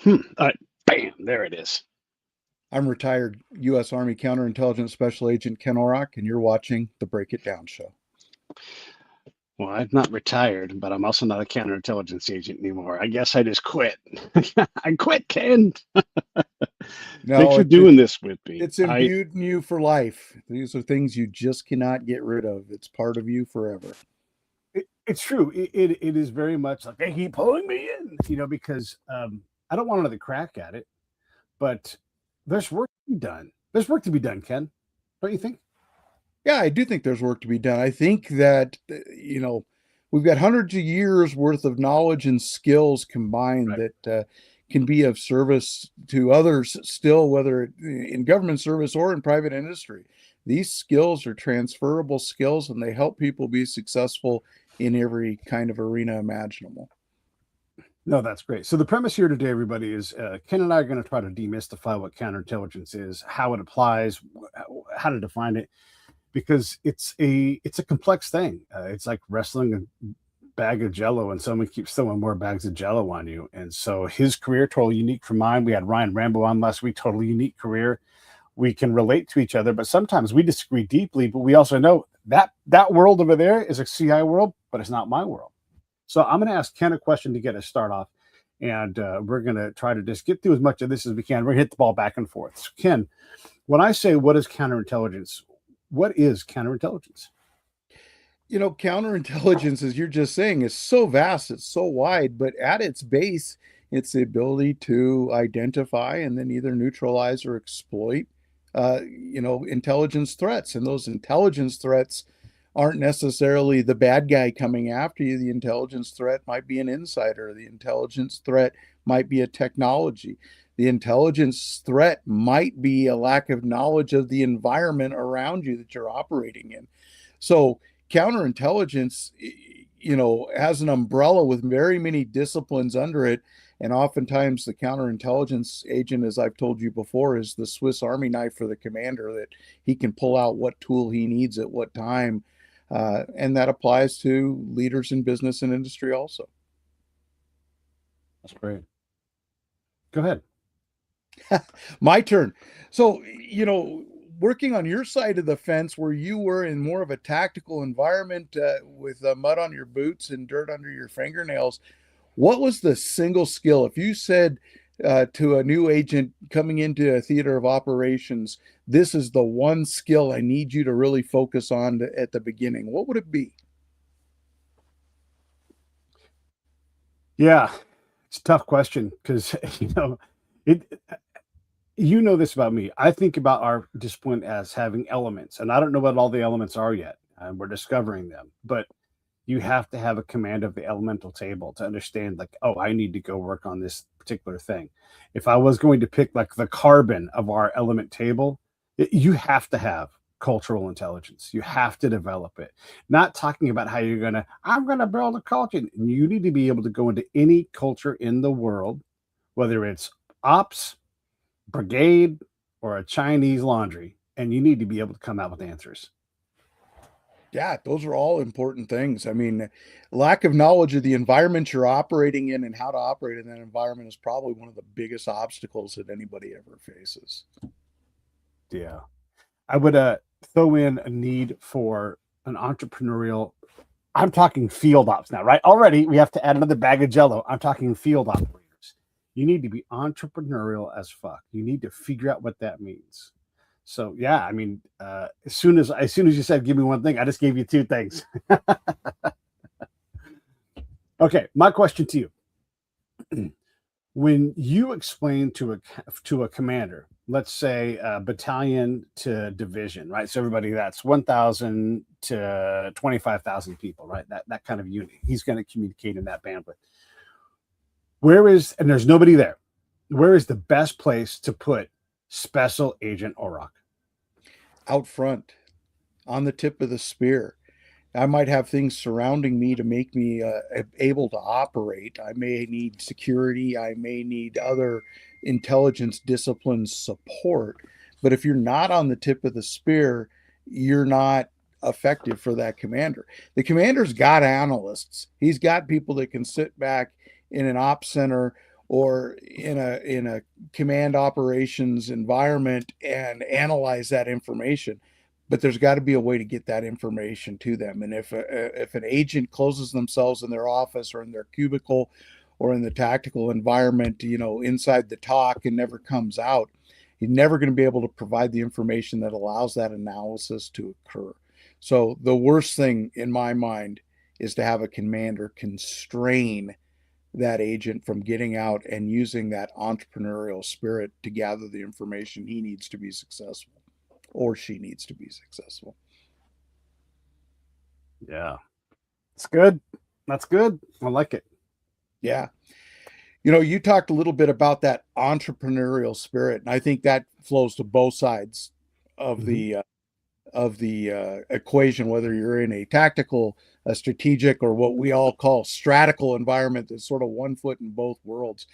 All right, bam, there it is. I'm retired U.S. Army Counterintelligence Special Agent Ken Orrock, and you're watching the Break It Down Show. Well, I'm not retired, but I'm also not a counterintelligence agent anymore. I guess I just quit. I quit, Ken. Thanks No, for it's it, doing this with me. it's imbued in you for life. These are things you just cannot get rid of. It's part of you forever. It's true. It is very much like they keep pulling me in, because I don't want another crack at it, but there's work to be done. There's work to be done, Ken. Don't you think? Yeah, I do think there's work to be done. I think that, we've got hundreds of years worth of knowledge and skills combined Right. that can be of service to others still, whether in government service or in private industry. These skills are transferable skills and they help people be successful in every kind of arena imaginable. No, that's great. So the premise here today, everybody, is Ken and I are going to try to demystify what counterintelligence is, how it applies, how to define it, because it's a complex thing. It's like wrestling a bag of Jello, and someone keeps throwing more bags of Jello on you. And so his career totally unique from mine. We had Ryan Rambo on last week, totally unique career. We can relate to each other, but sometimes we disagree deeply. But we also know that world over there is a CI world, but it's not my world. So I'm going to ask Ken a question to get us start off, and we're going to try to just get through as much of this as we can. We're going to hit the ball back and forth. So Ken, when I say what is counterintelligence, what is counterintelligence? Counterintelligence, as you're just saying, is so vast, it's so wide, but at its base, it's the ability to identify and then either neutralize or exploit, intelligence threats. And those intelligence threats aren't necessarily the bad guy coming after you. The intelligence threat might be an insider. The intelligence threat might be a technology. The intelligence threat might be a lack of knowledge of the environment around you that you're operating in. So counterintelligence, has an umbrella with very many disciplines under it. And oftentimes the counterintelligence agent, as I've told you before, is the Swiss Army knife for the commander, that he can pull out what tool he needs at what time. And that applies to leaders in business and industry also. That's great. Go ahead. My turn. So, working on your side of the fence where you were in more of a tactical environment with mud on your boots and dirt under your fingernails, what was the single skill? If you said to a new agent coming into a theater of operations, this is the one skill I need you to really focus on at the beginning, what would it be? Yeah, it's a tough question because it. You know this about me. I think about our discipline as having elements, and I don't know what all the elements are yet, and we're discovering them. But you have to have a command of the elemental table to understand, like, oh, I need to go work on this particular thing. If I was going to pick like the carbon of our element table, you have to have cultural intelligence. You have to develop it. Not talking about how I'm gonna build a culture. You need to be able to go into any culture in the world, whether it's ops, brigade, or a Chinese laundry, and you need to be able to come out with answers. Yeah, those are all important things. I mean, lack of knowledge of the environment you're operating in and how to operate in that environment is probably one of the biggest obstacles that anybody ever faces. Yeah. I would throw in a need for an entrepreneurial. I'm talking field ops now, right? Already we have to add another bag of Jello. I'm talking field operators. You need to be entrepreneurial as fuck. You need to figure out what that means. So yeah, I mean, as soon as you said give me one thing, I just gave you two things. Okay, my question to you: when you explain to a commander, let's say battalion to division, right? So everybody that's 1,000 to 25,000 people, right? That kind of unit. He's going to communicate in that bandwidth. And there's nobody there. Where is the best place to put Special Agent Orrock? Out front, on the tip of the spear. I might have things surrounding me to make me able to operate. I may need security. I may need other intelligence disciplines support. But if you're not on the tip of the spear, you're not effective for that commander. The commander's got analysts. He's got people that can sit back in an ops center or in a command operations environment and analyze that information. But there's got to be a way to get that information to them. And if an agent closes themselves in their office or in their cubicle or in the tactical environment, inside the talk and never comes out, he's never going to be able to provide the information that allows that analysis to occur. So the worst thing in my mind is to have a commander constrain that agent from getting out and using that entrepreneurial spirit to gather the information he needs to be successful, or she needs to be successful. Yeah. It's good. That's good. I like it. Yeah. You talked a little bit about that entrepreneurial spirit, and I think that flows to both sides of Mhm. the equation, whether you're in a tactical, a strategic, or what we all call stratical environment that's sort of one foot in both worlds.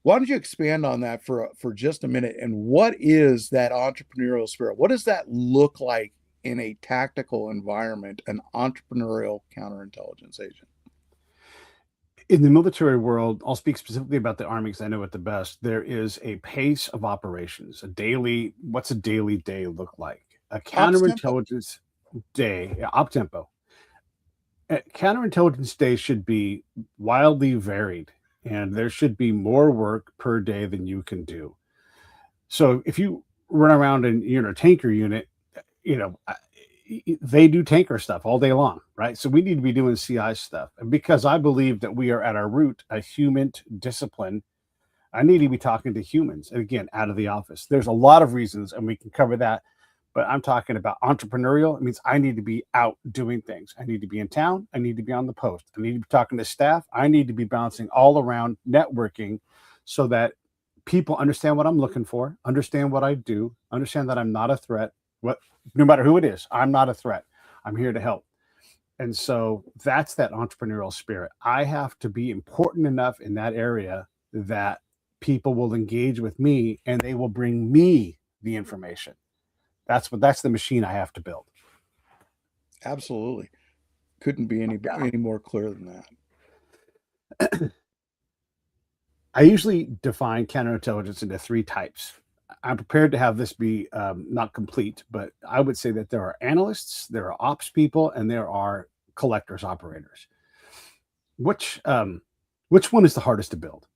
Why don't you expand on that for just a minute? And what is that entrepreneurial spirit? What does that look like in a tactical environment, an entrepreneurial counterintelligence agent? In the military world, I'll speak specifically about the Army because I know it the best. There is a pace of operations, what's a daily day look like? A Ops tempo. counterintelligence day, yeah, op tempo. Counterintelligence day should be wildly varied, and there should be more work per day than you can do. So if you run around and you're in a tanker unit, you know, they do tanker stuff all day long, right? So we need to be doing CI stuff. And because I believe that we are at our root a human discipline, I need to be talking to humans. And again, out of the office. There's a lot of reasons, and we can cover that. But I'm talking about entrepreneurial. It means I need to be out doing things. I need to be in town. I need to be on the post. I need to be talking to staff. I need to be bouncing all around networking so that people understand what I'm looking for, understand what I do, understand that I'm not a threat. No matter who it is, I'm not a threat. I'm here to help. And so that's that entrepreneurial spirit. I have to be important enough in that area that people will engage with me and they will bring me the information. That's the machine I have to build. Absolutely. Couldn't be any more clear than that. I usually define counterintelligence into three types. I'm prepared to have this be not complete, but I would say that there are analysts, there are ops people, and there are collectors, operators. Which one is the hardest to build?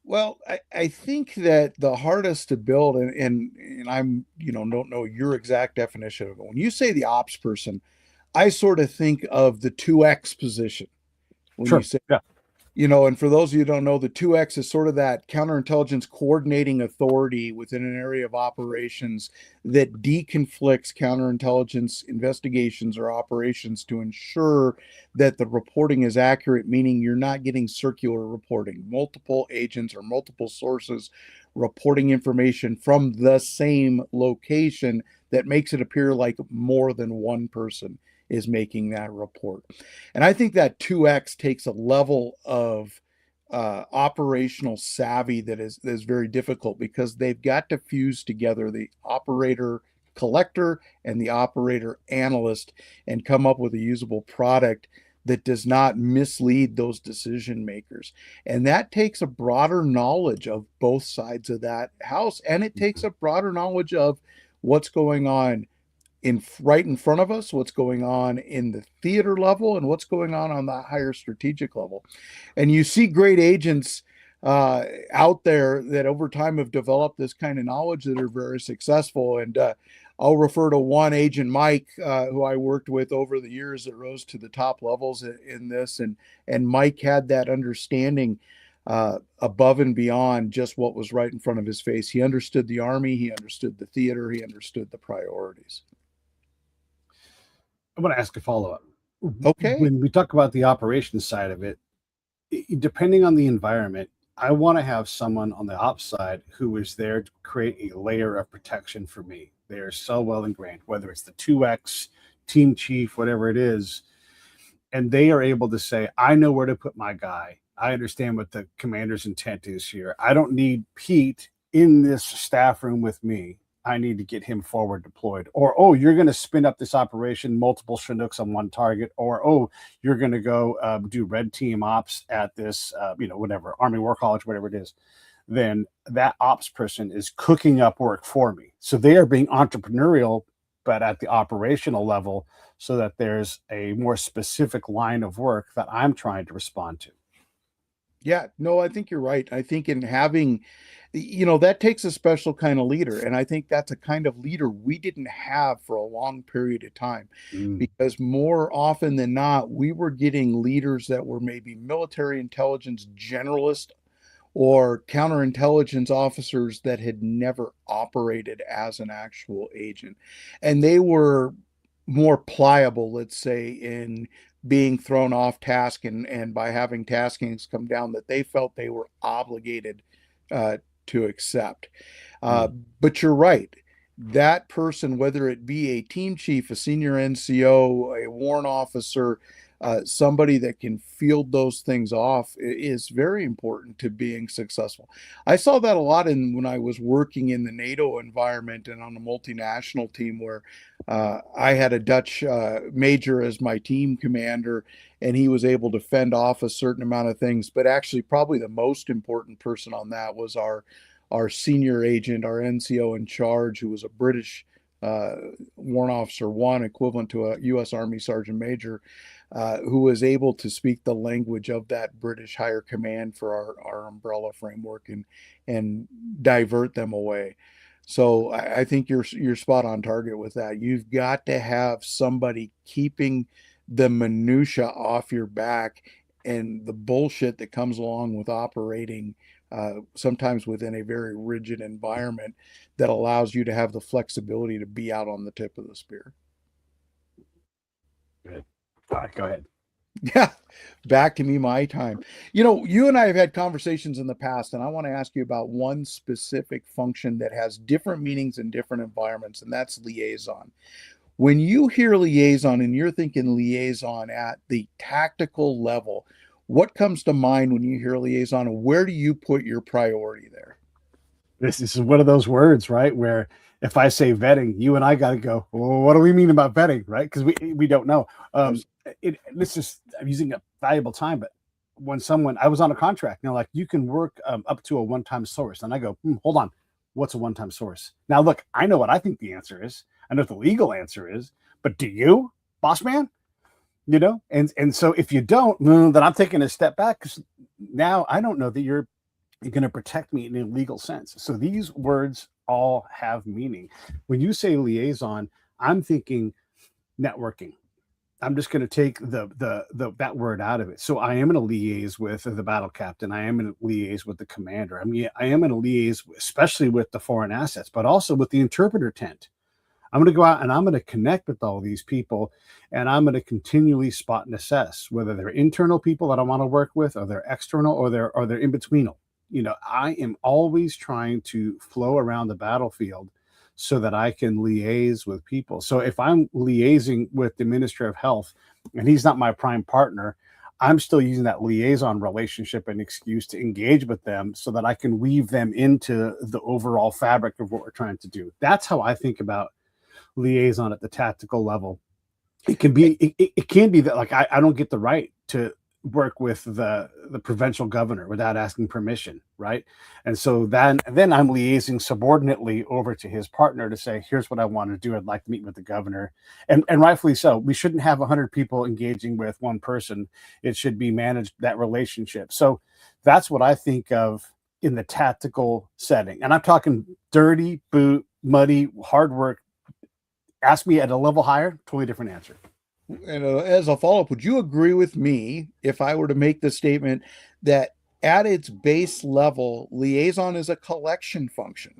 Well, I think that the hardest to build, and I'm, don't know your exact definition of it. When you say the ops person, I sort of think of the 2X position when you Sure. say, Yeah. and for those of you who don't know, the 2X is sort of that counterintelligence coordinating authority within an area of operations that deconflicts counterintelligence investigations or operations to ensure that the reporting is accurate, meaning you're not getting circular reporting, multiple agents or multiple sources reporting information from the same location that makes it appear like more than one person is making that report. And I think that 2X takes a level of operational savvy that is very difficult because they've got to fuse together the operator collector and the operator analyst and come up with a usable product that does not mislead those decision makers. And that takes a broader knowledge of both sides of that house. And it takes a broader knowledge of what's going on right in front of us, what's going on in the theater level, and what's going on the higher strategic level. And you see great agents out there that over time have developed this kind of knowledge that are very successful. And I'll refer to one agent, Mike, who I worked with over the years that rose to the top levels in this. And Mike had that understanding above and beyond just what was right in front of his face. He understood the Army, he understood the theater, he understood the priorities. I want to ask a follow up. Okay. When we talk about the operations side of it, depending on the environment, I want to have someone on the ops side who is there to create a layer of protection for me. They're so well ingrained, whether it's the 2X, team chief, whatever it is. And they are able to say, I know where to put my guy. I understand what the commander's intent is here. I don't need Pete in this staff room with me. I need to get him forward deployed. Or, oh, you're going to spin up this operation, multiple Chinooks on one target. Or, oh, you're going to go do red team ops at this, whatever, Army War College, whatever it is. Then that ops person is cooking up work for me. So they are being entrepreneurial, but at the operational level, so that there's a more specific line of work that I'm trying to respond to. Yeah, no, I think you're right. I think in having, that takes a special kind of leader. And I think that's a kind of leader we didn't have for a long period of time, because more often than not, we were getting leaders that were maybe military intelligence generalists or counterintelligence officers that had never operated as an actual agent. And they were more pliable, let's say, in being thrown off task and by having taskings come down that they felt they were obligated to accept. But you're right. That person, whether it be a team chief, a senior NCO, a warrant officer, somebody that can field those things off is very important to being successful. I saw that a lot when I was working in the NATO environment and on a multinational team where I had a Dutch major as my team commander, and he was able to fend off a certain amount of things. But actually, probably the most important person on that was our senior agent, our NCO in charge, who was a British warrant officer one, equivalent to a U.S. Army Sergeant Major, who was able to speak the language of that British higher command for our umbrella framework and divert them away. So I think you're spot on target with that. You've got to have somebody keeping the minutia off your back and the bullshit that comes along with operating sometimes within a very rigid environment that allows you to have the flexibility to be out on the tip of the spear. Good. All right, go ahead. Yeah, back to me, my time. You and I have had conversations in the past, and I want to ask you about one specific function that has different meanings in different environments, and that's liaison. When you hear liaison and you're thinking liaison at the tactical level, what comes to mind when you hear liaison, and where do you put your priority there? This is one of those words, right, where if I say vetting, you and I got to go, well, what do we mean about vetting, right? Because we don't know. I'm using a valuable time, but when I was on a contract, like you can work up to a one-time source, and I go, hold on, what's a one-time source? Now, look, I know what I think the answer is. I know what the legal answer is, but do you, boss man? And so if you don't, then I'm taking a step back, because now I don't know that you're going to protect me in a legal sense. So these words all have meaning. When you say liaison, I'm thinking networking. I'm just going to take that word out of it. So I am going to liaise with the battle captain. I am going to liaise with the commander. I mean, I am going to liaise, especially with the foreign assets, but also with the interpreter tent. I'm going to go out and I'm going to connect with all these people, and I'm going to continually spot and assess whether they're internal people that I want to work with, or they're external, or they're in betweenal. I am always trying to flow around the battlefield so that I can liaise with people. So if I'm liaising with the Minister of Health and he's not my prime partner, I'm still using that liaison relationship and excuse to engage with them so that I can weave them into the overall fabric of what we're trying to do. That's how I think about liaison at the tactical level. It can be that, like, I don't get the right to work with the provincial governor without asking permission, right? And so then I'm liaising subordinately over to his partner to say, here's what I want to do. I'd like to meet with the governor. And rightfully so. We shouldn't have 100 people engaging with one person. It should be managed, that relationship. So that's what I think of in the tactical setting. And I'm talking dirty, boot, muddy, hard work. Ask me at a level higher, totally different answer. And as a follow-up, would you agree with me if I were to make the statement that at its base level, liaison is a collection function?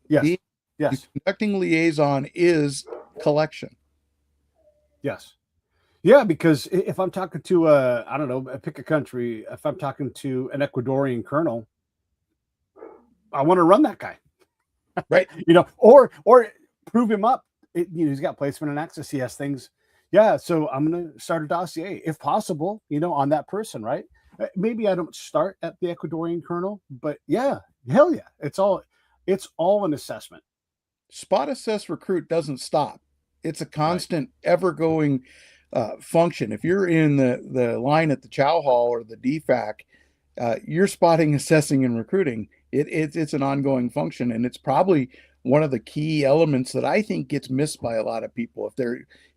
Yes. Yes. The conducting liaison is collection. Yes. Yeah, because if I'm talking to pick a country, if I'm talking to an Ecuadorian colonel, I want to run that guy. Right. Or prove him up. He's got placement and access. He has things. Yeah, so I'm going to start a dossier, if possible, on that person, right? Maybe I don't start at the Ecuadorian colonel, but yeah, hell yeah. It's all an assessment. spot, assess, recruit doesn't stop. It's a Right. constant, ever-going function. If you're in the line at the chow hall or the DFAC, you're spotting, assessing, and recruiting. It's an ongoing function, and it's probably one of the key elements that I think gets missed by a lot of people. If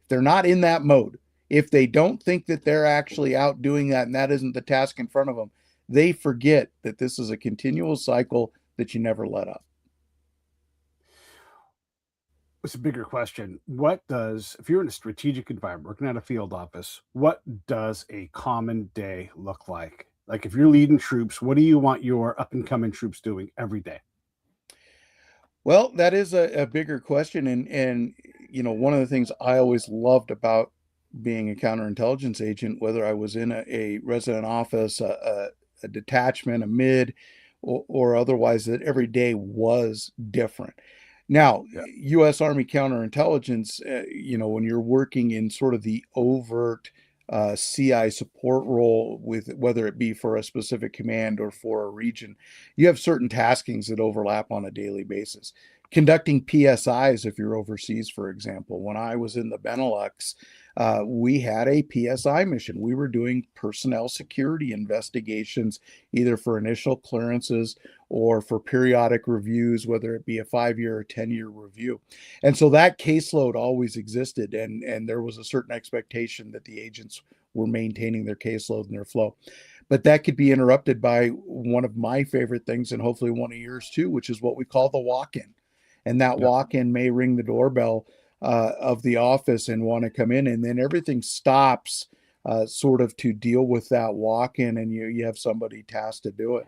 they're not in that mode, if they don't think that they're actually out doing that and that isn't the task in front of them, they forget that this is a continual cycle that you never let up. It's a bigger question. What does, if you're in a strategic environment, working at a field office, what does a common day look like? Like if you're leading troops, what do you want your up and coming troops doing every day? Well, that is a bigger question, and one of the things I always loved about being a counterintelligence agent, whether I was in a resident office, a detachment, a mid, or otherwise, that every day was different. Now, Yeah. U.S. Army counterintelligence, when you're working in sort of the overt CI support role, with whether it be for a specific command or for a region, you have certain taskings that overlap on a daily basis. Conducting PSIs, if you're overseas, for example. When I was in the Benelux, we had a PSI mission. We were doing personnel security investigations, either for initial clearances or for periodic reviews, whether it be a 5-year or 10-year review. And so that caseload always existed, and there was a certain expectation that the agents were maintaining their caseload and their flow. But that could be interrupted by one of my favorite things, and hopefully one of yours too, which is what we call the walk-in. And that Yep. walk-in may ring the doorbell of the office and want to come in, and then everything stops sort of to deal with that walk-in, and you have somebody tasked to do it.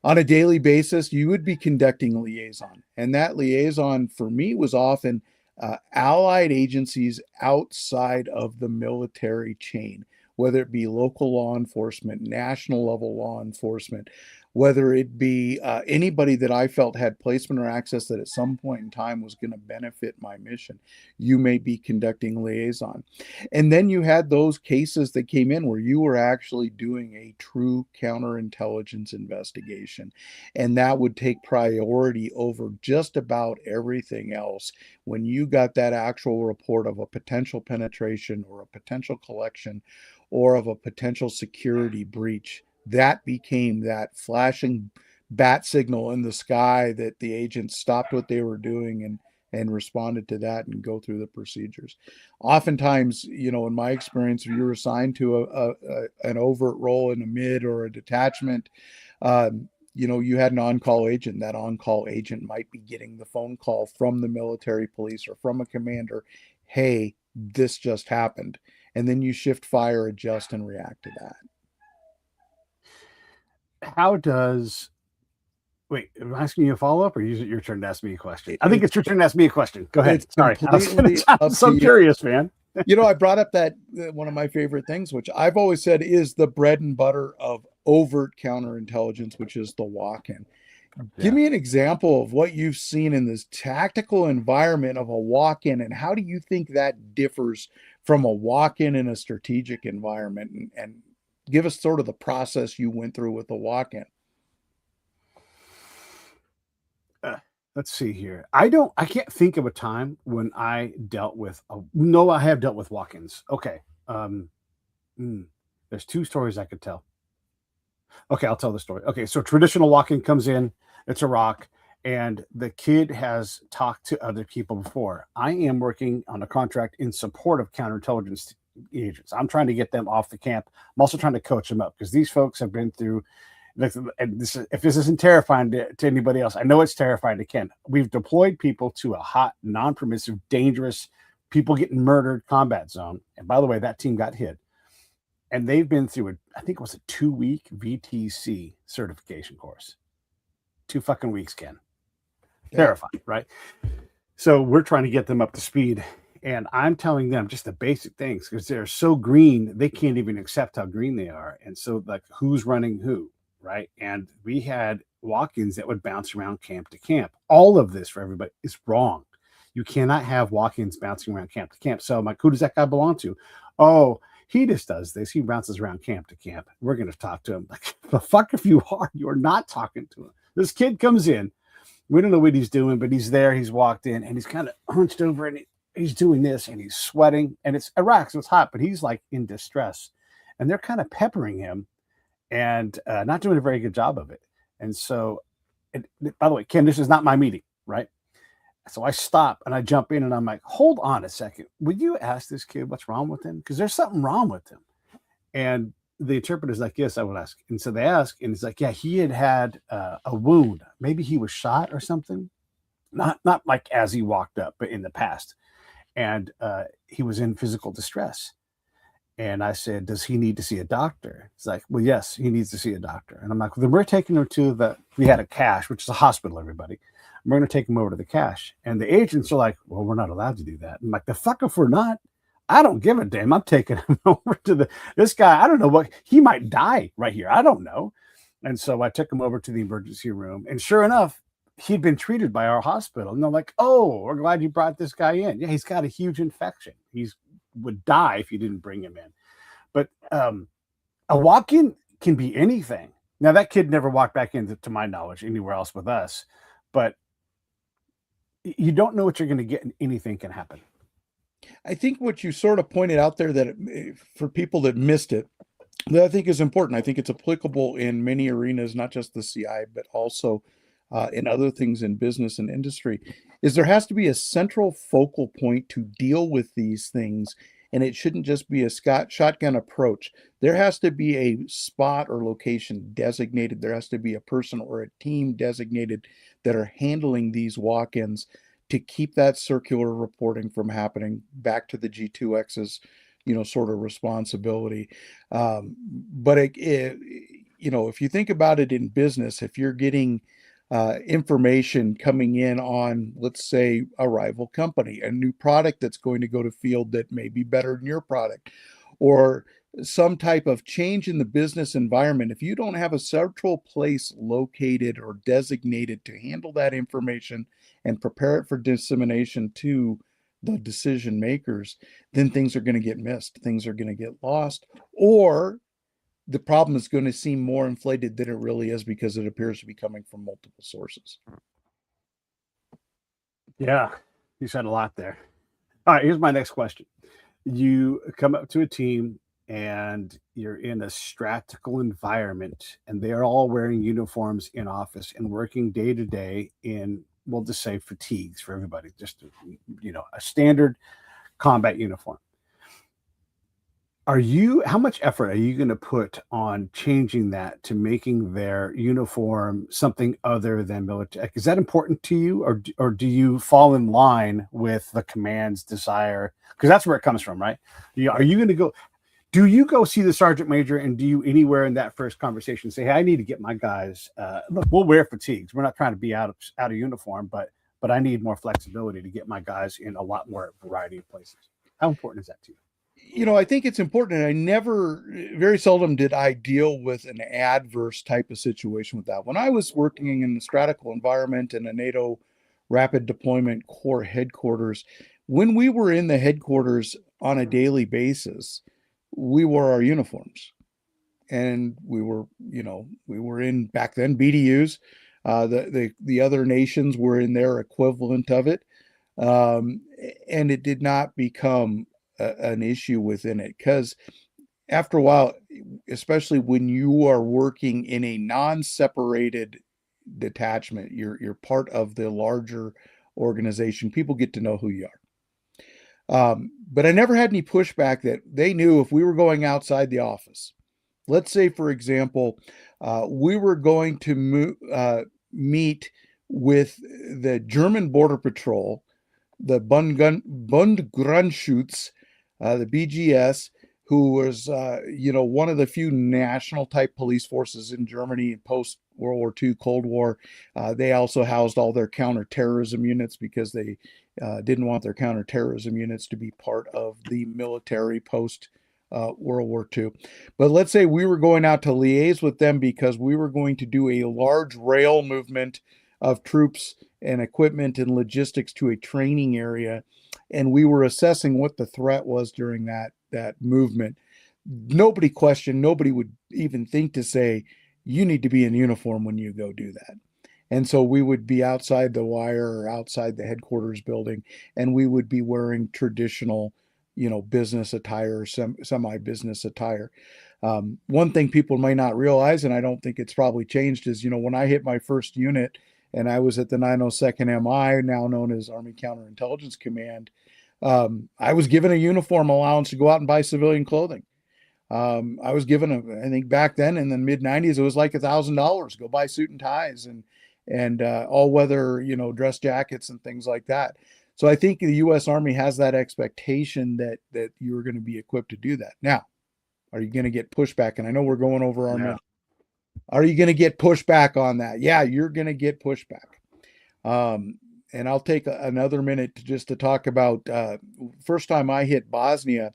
On a daily basis, you would be conducting liaison. And that liaison for me was often allied agencies outside of the military chain, whether it be local law enforcement, national level law enforcement, whether it be anybody that I felt had placement or access that at some point in time was going to benefit my mission. You may be conducting liaison. And then you had those cases that came in where you were actually doing a true counterintelligence investigation. And that would take priority over just about everything else. When you got that actual report of a potential penetration or a potential collection or of a potential security breach, that became that flashing bat signal in the sky that the agents stopped what they were doing and responded to that and go through the procedures. Oftentimes, in my experience, if you're assigned to an overt role in a mid or a detachment, you had an on-call agent. That on-call agent might be getting the phone call from the military police or from a commander, hey, this just happened. And then you shift, fire, adjust, and react to that. How does, wait, am I asking you a follow up or is it your turn to ask me a question? I think it's your turn to ask me a question. Go ahead. It's Sorry. completely I'm so curious, man. I brought up that one of my favorite things, which I've always said is the bread and butter of overt counterintelligence, which is the walk-in. Give me an example of what you've seen in this tactical environment of a walk-in, and how do you think that differs from a walk-in in a strategic environment? And give us sort of the process you went through with the walk-in. Let's see here. I can't think of a time when I dealt with no, I have dealt with walk-ins. Okay. There's 2 stories I could tell. Okay, I'll tell the story. Okay, so traditional walk-in comes in, it's Orrock, and the kid has talked to other people before. I am working on a contract in support of counterintelligence agents. I'm trying to get them off the camp. I'm also trying to coach them up because these folks have been through, and if this isn't terrifying to anybody else, I know it's terrifying to Ken. We've deployed people to a hot, non-permissive, dangerous, people getting murdered combat zone. And by the way, that team got hit. And they've been through I think it was a 2-week VTC certification course. 2 fucking weeks, Ken. Yeah. Terrifying, right? So we're trying to get them up to speed. And I'm telling them just the basic things because they're so green, they can't even accept how green they are. And so, like, who's running who, right? And we had walk-ins that would bounce around camp to camp. All of this for everybody is wrong. You cannot have walk-ins bouncing around camp to camp. So I'm like, who does that guy belong to? Oh, he just does this. He bounces around camp to camp. We're going to talk to him. Like, the fuck if you are. You are not talking to him. This kid comes in We don't know what he's doing, but he's there. He's walked in and he's kind of hunched over and he's doing this and he's sweating. And it's Iraq, so it's hot, but he's like in distress. And they're kind of peppering him and not doing a very good job of it. And so, by the way, Ken, this is not my meeting, right? So I stop and I jump in and I'm like, hold on a second. Would you ask this kid what's wrong with him? Because there's something wrong with him. And the interpreter's like, yes, I would ask. And so they ask, and he's like, yeah, he had a wound. Maybe he was shot or something. Not like as he walked up, but in the past. And he was in physical distress. And I said, does he need to see a doctor? He's like, well, yes, he needs to see a doctor. And I'm like, well, then we're taking him to we had a cache, which is a hospital, everybody. We're going to take him over to the cache. And the agents are like, well, we're not allowed to do that. I'm like, the fuck if we're not? I don't give a damn. I'm taking him over to this guy. I don't know what, he might die right here. I don't know. And so I took him over to the emergency room. And sure enough, he'd been treated by our hospital. And they're like, oh, we're glad you brought this guy in. Yeah, he's got a huge infection. He's would die if you didn't bring him in. But a walk-in can be anything. Now, that kid never walked back into, to my knowledge, anywhere else with us. But you don't know what you're going to get, and anything can happen. I think what you sort of pointed out there that for people that missed it, that I think is important. I think it's applicable in many arenas, not just the CI, but also in other things in business and industry, is there has to be a central focal point to deal with these things. And it shouldn't just be a shotgun approach. There has to be a spot or location designated. There has to be a person or a team designated that are handling these walk-ins to keep that circular reporting from happening, back to the G2X's, sort of responsibility. But if you think about it in business, if you're getting information coming in on, let's say, a rival company, a new product that's going to go to field that may be better than your product, or some type of change in the business environment, if you don't have a central place located or designated to handle that information and prepare it for dissemination to the decision makers, then things are going to get missed. Things are going to get lost, or the problem is going to seem more inflated than it really is because it appears to be coming from multiple sources. Yeah, you said a lot there. All right, here's my next question. You come up to a team and you're in a stratical environment and they're all wearing uniforms in office and working day to day in, we'll just say, fatigues for everybody, just, a standard combat uniform. How much effort are you going to put on changing that to making their uniform something other than military? Is that important to you, or do you fall in line with the command's desire? Because that's where it comes from, right? Are you going to go? Do you go see the sergeant major, and do you anywhere in that first conversation say, "Hey, I need to get my guys. Look, we'll wear fatigues. We're not trying to be out of uniform, but I need more flexibility to get my guys in a lot more variety of places." How important is that to you? I think it's important. And very seldom did I deal with an adverse type of situation with that. When I was working in the stratical environment in a NATO Rapid Deployment Corps headquarters, when we were in the headquarters on a daily basis, we wore our uniforms. And we were in, back then, BDUs. The other nations were in their equivalent of it. And it did not become an issue within it, because after a while, especially when you are working in a non-separated detachment, you're part of the larger organization. People get to know who you are. But I never had any pushback that they knew if we were going outside the office. Let's say, for example, we were going to meet with the German Border Patrol, the Bundgrundschutz, the BGS, who was, one of the few national type police forces in Germany post World War II, Cold War. They also housed all their counterterrorism units because they didn't want their counterterrorism units to be part of the military post World War II. But let's say we were going out to liaise with them because we were going to do a large rail movement of troops and equipment and logistics to a training area, and we were assessing what the threat was during that movement. Nobody questioned, nobody would even think to say, you need to be in uniform when you go do that. And so we would be outside the wire or outside the headquarters building, and we would be wearing traditional, business attire, semi-business attire. One thing people may not realize, and I don't think it's probably changed, is, when I hit my first unit and I was at the 902nd MI, now known as Army Counterintelligence Command, I was given a uniform allowance to go out and buy civilian clothing. I was given I think back then in the mid 90s, it was like $1,000, go buy suit and ties and all weather, dress jackets and things like that. So I think the U.S. Army has that expectation that you're going to be equipped to do that. Now, are you going to get pushback? And I know we're going over our minute. Are you going to get pushback on that? Yeah, you're going to get pushback. And I'll take another minute to talk about first time I hit Bosnia,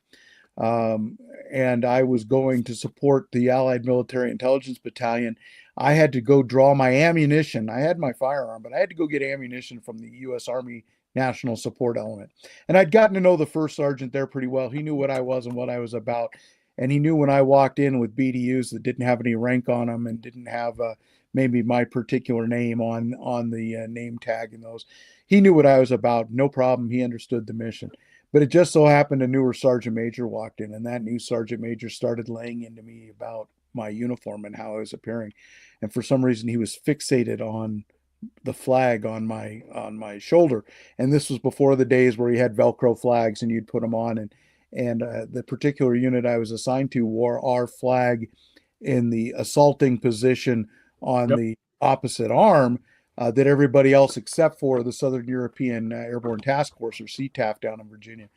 and I was going to support the Allied Military Intelligence Battalion. I had to go draw my ammunition. I had my firearm, but I had to go get ammunition from the U.S. Army National Support Element. And I'd gotten to know the first sergeant there pretty well. He knew what I was and what I was about. And he knew when I walked in with BDUs that didn't have any rank on them and didn't have maybe my particular name on the name tag and those. He knew what I was about. No problem. He understood the mission. But it just so happened a newer sergeant major walked in, and that new sergeant major started laying into me about my uniform and how I was appearing. And for some reason, he was fixated on the flag on my shoulder. And this was before the days where you had Velcro flags and you'd put them on. And the particular unit I was assigned to wore our flag in the assaulting position on the opposite arm that everybody else except for the Southern European Airborne Task Force, or CTAF, down in Virginia.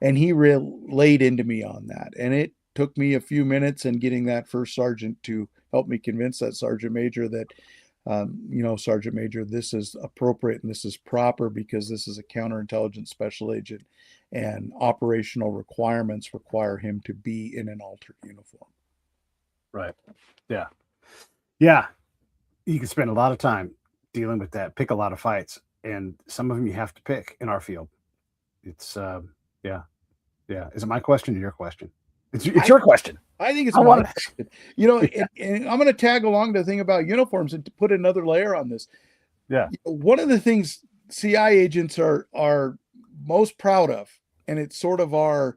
And he laid into me on that. And it took me a few minutes in getting that first sergeant to help me convince that sergeant major that, Sergeant Major, this is appropriate and this is proper because this is a counterintelligence special agent and operational requirements require him to be in an altered uniform. Right. Yeah. Yeah. You can spend a lot of time dealing with that, pick a lot of fights, and some of them you have to pick in our field. It's yeah. Is it my question or your question? It's your question. I think it's my question. And I'm going to tag along to the thing about uniforms and to put another layer on this. Yeah. One of the things CI agents are most proud of, and it's sort of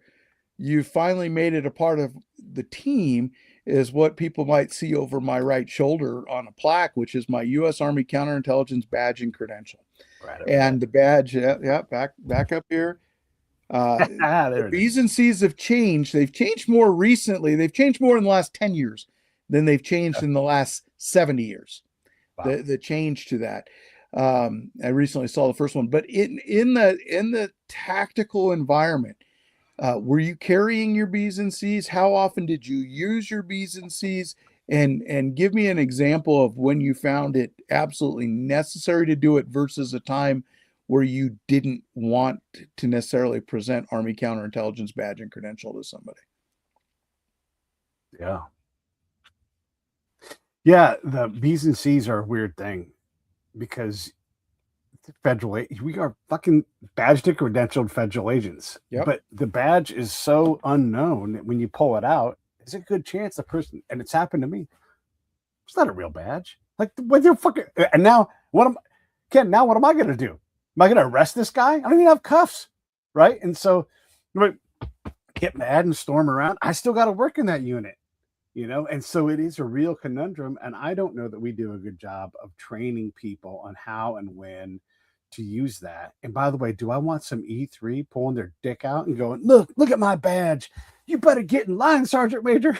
you finally made it a part of the team, is what people might see over my right shoulder on a plaque, which is my U.S. Army Counterintelligence badge and credential. Right. And the badge, back up here. The B's and C's have changed. They've changed more recently. They've changed more in the last 10 years than they've changed in the last 70 years. Wow. The change to that. I recently saw the first one, but in the tactical environment, were you carrying your B's and C's? How often did you use your B's and C's? And give me an example of when you found it absolutely necessary to do it versus a time where you didn't want to necessarily present Army Counterintelligence badge and credential to somebody. Yeah. Yeah, the B's and C's are a weird thing because we are fucking badged and credentialed federal agents. Yep. But the badge is so unknown that when you pull it out, there's a good chance the person, and it's happened to me, it's not a real badge. Like, what the fucking, and now what am I going to do? Am I going to arrest this guy? I don't even have cuffs, right? And so get mad and storm around. I still got to work in that unit, and so it is a real conundrum. And I don't know that we do a good job of training people on how and when to use that. And by the way, do I want some E3 pulling their dick out and going, look at my badge. You better get in line, Sergeant Major.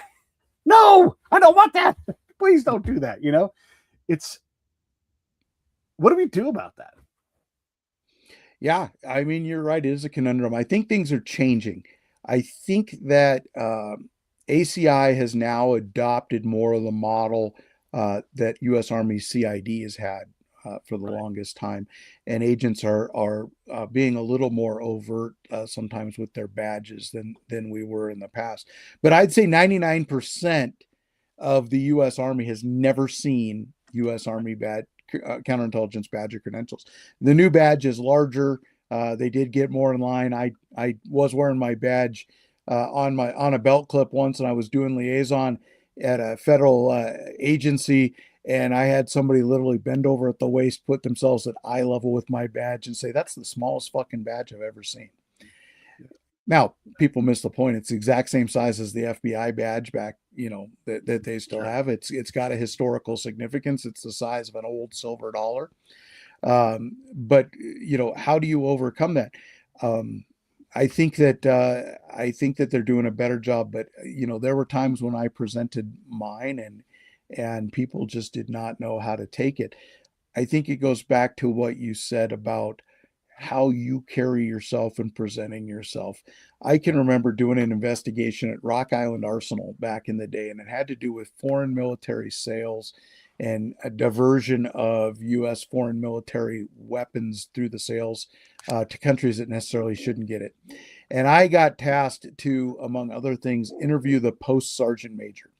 No, I don't want that. Please don't do that. It's, what do we do about that? Yeah, I mean, you're right. It is a conundrum. I think things are changing. I think that ACI has now adopted more of the model that U.S. Army CID has had for the longest time. And agents are being a little more overt sometimes with their badges than we were in the past. But I'd say 99% of the U.S. Army has never seen U.S. Army counterintelligence badge or credentials. The new badge is larger. They did get more in line. I was wearing my badge on a belt clip once, and I was doing liaison at a federal agency, And I had somebody literally bend over at the waist, put themselves at eye level with my badge and say, that's the smallest fucking badge I've ever seen. Now, people miss the point. It's the exact same size as the FBI badge back, that they still have. It's got a historical significance. It's the size of an old silver dollar. But how do you overcome that? I think that they're doing a better job. But there were times when I presented mine, and people just did not know how to take it. I think it goes back to what you said about how you carry yourself and presenting yourself. I can remember doing an investigation at Rock Island Arsenal back in the day, and it had to do with foreign military sales and a diversion of U.S. foreign military weapons through the sales to countries that necessarily shouldn't get it. And I got tasked to, among other things, interview the post sergeant major.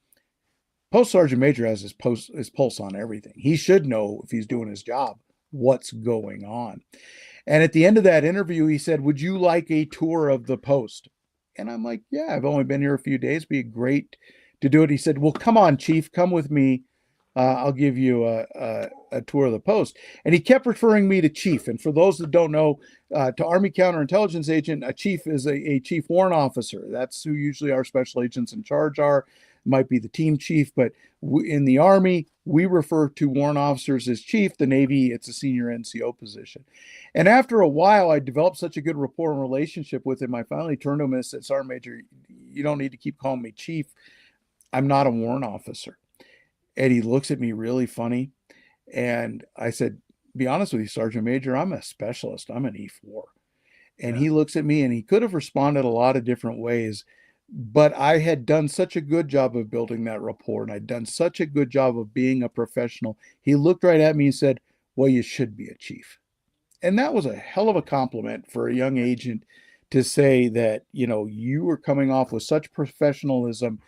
Post sergeant major has his pulse on everything. He should know, if he's doing his job, what's going on. And at the end of that interview, he said, would you like a tour of the post? And I'm like, yeah, I've only been here a few days. Be great to do it. He said, well, come on, Chief, come with me. I'll give you a tour of the post. And he kept referring me to Chief. And for those that don't know, to Army Counterintelligence Agent, a Chief is a Chief Warrant Officer. That's who usually our special agents in charge are. Might be the team chief, but in the Army, we refer to warrant officers as chief. The Navy, it's a senior NCO position. And after a while, I developed such a good rapport and relationship with him. I finally turned to him and said, Sergeant Major, you don't need to keep calling me chief. I'm not a warrant officer. And he looks at me really funny. And I said, be honest with you, Sergeant Major, I'm a specialist. I'm an E4. And he looks at me, and he could have responded a lot of different ways. But I had done such a good job of building that rapport, and I'd done such a good job of being a professional. He looked right at me and said, well, you should be a chief. And that was a hell of a compliment for a young agent to say that, you were coming off with such professionalism.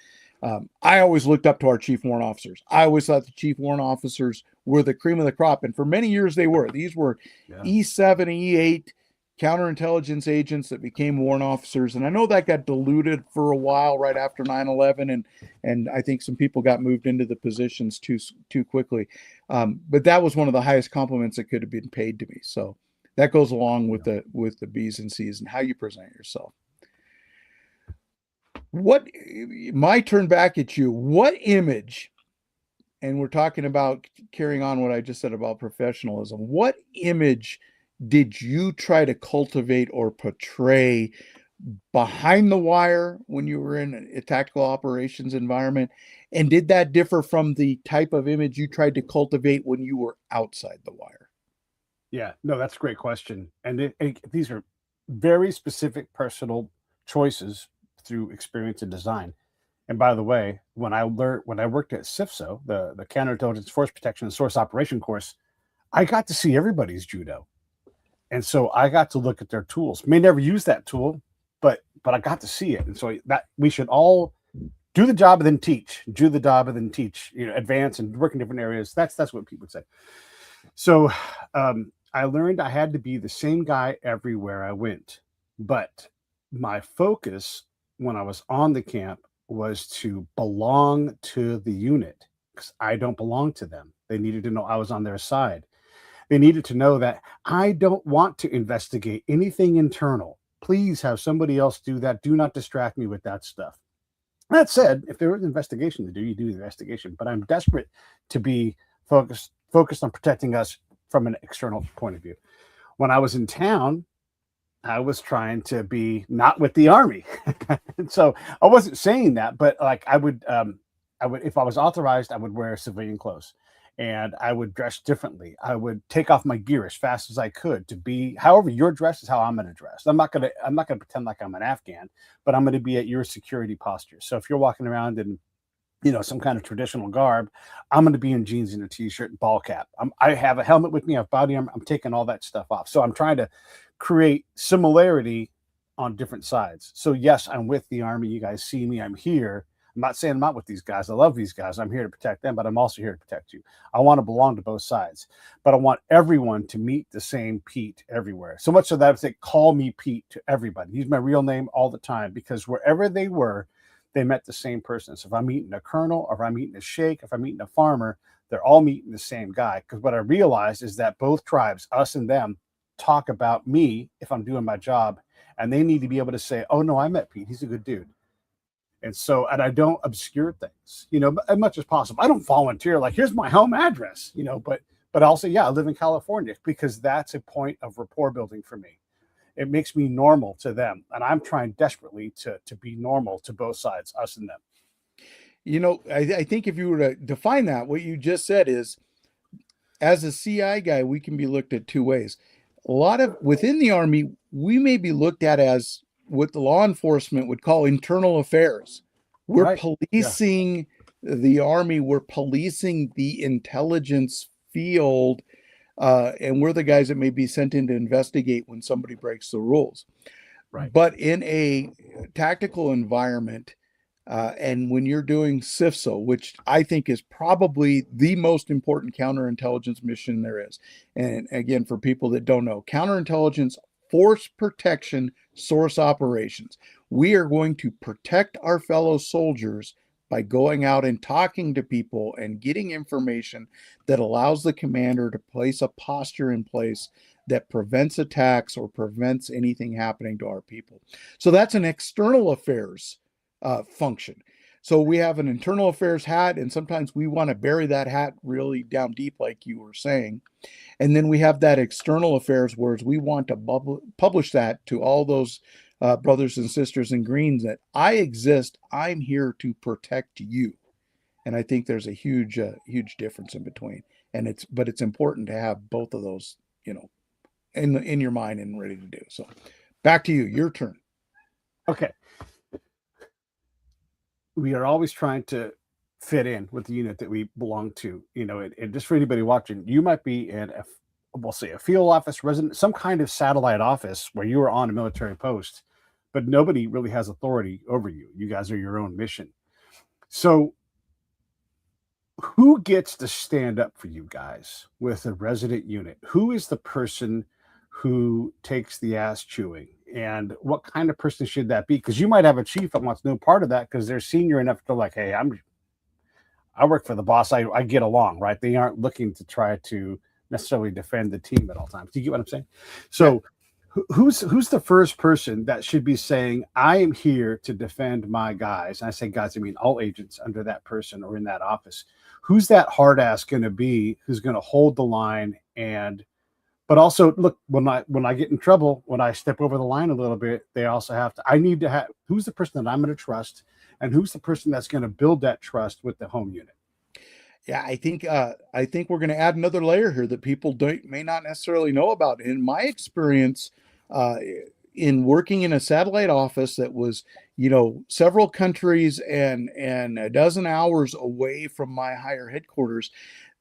I always looked up to our chief warrant officers. I always thought the chief warrant officers were the cream of the crop. And for many years they were. These were E7, E8 counterintelligence agents that became warrant officers. And I know that got diluted for a while right after 9/11. And I think some people got moved into the positions too quickly. But that was one of the highest compliments that could have been paid to me. So that goes along with the B's and C's and how you present yourself. My turn back at you. What image, and we're talking about carrying on what I just said about professionalism, what image did you try to cultivate or portray behind the wire when you were in a tactical operations environment? And did that differ from the type of image you tried to cultivate when you were outside the wire? Yeah, no, that's a great question. And these are very specific personal choices through experience and design. And by the way, when I worked at CIFSO, the Counterintelligence Force Protection and Source Operation course, I got to see everybody's judo. And so I got to look at their tools. May never use that tool, but I got to see it. And so that we should all do the job and then teach, advance and work in different areas. That's what people say. So I learned I had to be the same guy everywhere I went. But my focus when I was on the camp was to belong to the unit, because I don't belong to them. They needed to know I was on their side. They needed to know that I don't want to investigate anything internal. Please have somebody else do that. Do not distract me with that stuff. That said, if there was an investigation to do, you do the investigation. But I'm desperate to be focused on protecting us from an external point of view. When I was in town, I was trying to be not with the Army. And so I wasn't saying that, but like I would, if I was authorized, I would wear civilian clothes. And I would dress differently. I would take off my gear as fast as I could to be however you're dressed is how I'm going to dress. I'm not going to pretend like I'm an Afghan, but I'm going to be at your security posture. So if you're walking around in, some kind of traditional garb, I'm going to be in jeans and a t-shirt and ball cap. I have a helmet with me. I have body armor. I'm taking all that stuff off. So I'm trying to create similarity on different sides. So yes, I'm with the Army. You guys see me. I'm here. I'm not saying I'm not with these guys. I love these guys. I'm here to protect them, but I'm also here to protect you. I want to belong to both sides, but I want everyone to meet the same Pete everywhere. So much so that I would say, call me Pete to everybody. Use my real name all the time, because wherever they were, they met the same person. So if I'm meeting a colonel, or if I'm meeting a sheikh, if I'm meeting a farmer, They're all meeting the same guy. Because what I realized is that both tribes, us and them, talk about me if I'm doing my job, and they need to be able to say, "Oh no, I met Pete. He's a good dude." And so, and I don't obscure things, as much as possible. I don't volunteer like, "Here's my home address," but I'll say, "Yeah, I live in California," because that's a point of rapport building for me. It makes me normal to them, and I'm trying desperately to be normal to both sides, us and them. I think if you were to define that, what you just said is, as a CI guy, we can be looked at two ways. A lot of within the Army, we may be looked at as what the law enforcement would call internal affairs. We're Right. policing the Army, we're policing the intelligence field, and we're the guys that may be sent in to investigate when somebody breaks the rules. Right. But in a tactical environment, and when you're doing CIFSO, which I think is probably the most important counterintelligence mission there is. And again, for people that don't know, counterintelligence, force protection, source operations. We are going to protect our fellow soldiers by going out and talking to people and getting information that allows the commander to place a posture in place that prevents attacks or prevents anything happening to our people. So that's an external affairs function. So we have an internal affairs hat, and sometimes we want to bury that hat really down deep, like you were saying. And then we have that external affairs, whereas we want to publish that to all those brothers and sisters in greens that I exist. I'm here to protect you. And I think there's a huge difference in between. And it's important to have both of those, in your mind and ready to do. So back to you, your turn. Okay. We are always trying to fit in with the unit that we belong to, and just for anybody watching, you might be in we'll say a field office, resident, some kind of satellite office where you are on a military post, but nobody really has authority over you. You guys are your own mission. So who gets to stand up for you guys with a resident unit? Who is the person who takes the ass chewing? And what kind of person should that be? Because you might have a chief that wants no part of that because they're senior enough to like, "Hey, I work for the boss. I get along," right? They aren't looking to try to necessarily defend the team at all times. Do you get what I'm saying? So who's the first person that should be saying, "I am here to defend my guys"? And I say guys, I mean all agents under that person or in that office. Who's that hard ass going to be who's going to hold the line? But also, look, when I get in trouble, when I step over the line a little bit, they also have to. I need to have who's the person that I'm going to trust, and who's the person that's going to build that trust with the home unit. Yeah, I think we're going to add another layer here that people may not necessarily know about. In my experience, in working in a satellite office that was, several countries and a dozen hours away from my higher headquarters,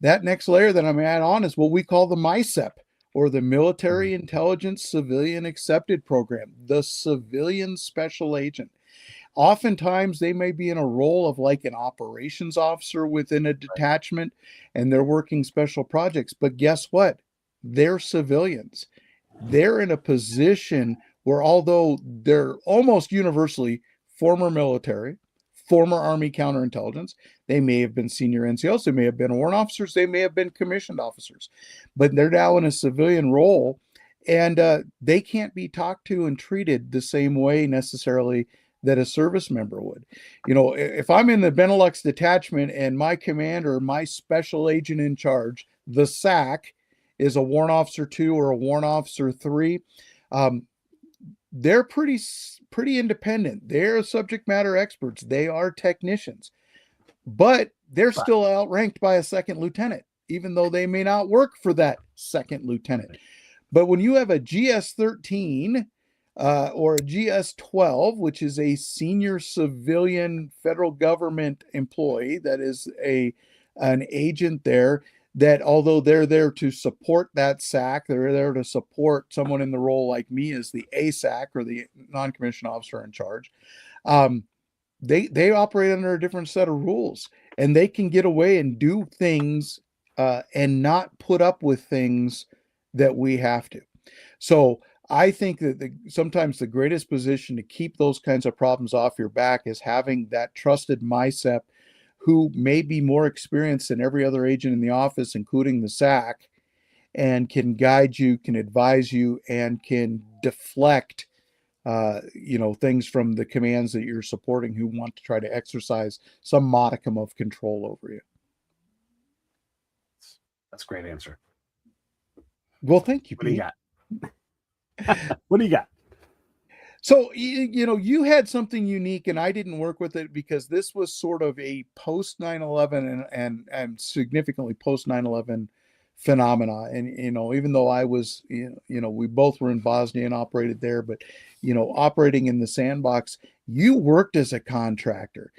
that next layer that I'm add on is what we call the MICEP, or the Military Intelligence Civilian Accepted Program, the civilian special agent. Oftentimes, they may be in a role of like an operations officer within a detachment, and they're working special projects. But guess what? They're civilians. They're in a position where, although they're almost universally former military, former Army counterintelligence, they may have been senior NCOs, they may have been warrant officers, they may have been commissioned officers, but they're now in a civilian role, and they can't be talked to and treated the same way necessarily that a service member would. If I'm in the Benelux detachment and my commander, my special agent in charge, the SAC, is a warrant officer 2 or a warrant officer 3, they're pretty independent. They're subject matter experts. They are technicians, but they're still outranked by a second lieutenant, even though they may not work for that second lieutenant. But when you have a GS-13 or a GS-12, which is a senior civilian federal government employee that is an agent there, that although they're there to support that SAC, they're there to support someone in the role like me as the ASAC or the non-commissioned officer in charge. They operate under a different set of rules, and they can get away and do things and not put up with things that we have to. So I think that sometimes the greatest position to keep those kinds of problems off your back is having that trusted MICEP who may be more experienced than every other agent in the office, including the SAC, and can guide you, can advise you, and can deflect things from the commands that you're supporting who want to try to exercise some modicum of control over you. That's a great answer. Well, thank you, What do you Pete. got? What do you got? So, you had something unique, and I didn't work with it because this was sort of a post 9/11 and significantly post 9/11 phenomena. And, even though I was, we both were in Bosnia and operated there, but, operating in the sandbox, you worked as a contractor.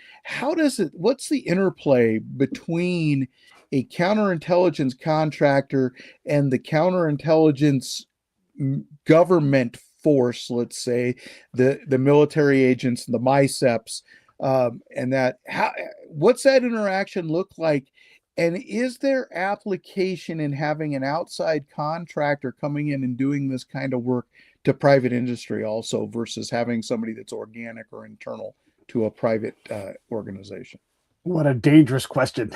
What's the interplay between a counterintelligence contractor and the counterintelligence government force, let's say the military agents and the MICEPs, what's that interaction look like? And is there application in having an outside contractor coming in and doing this kind of work to private industry also versus having somebody that's organic or internal to a private organization? What a dangerous question.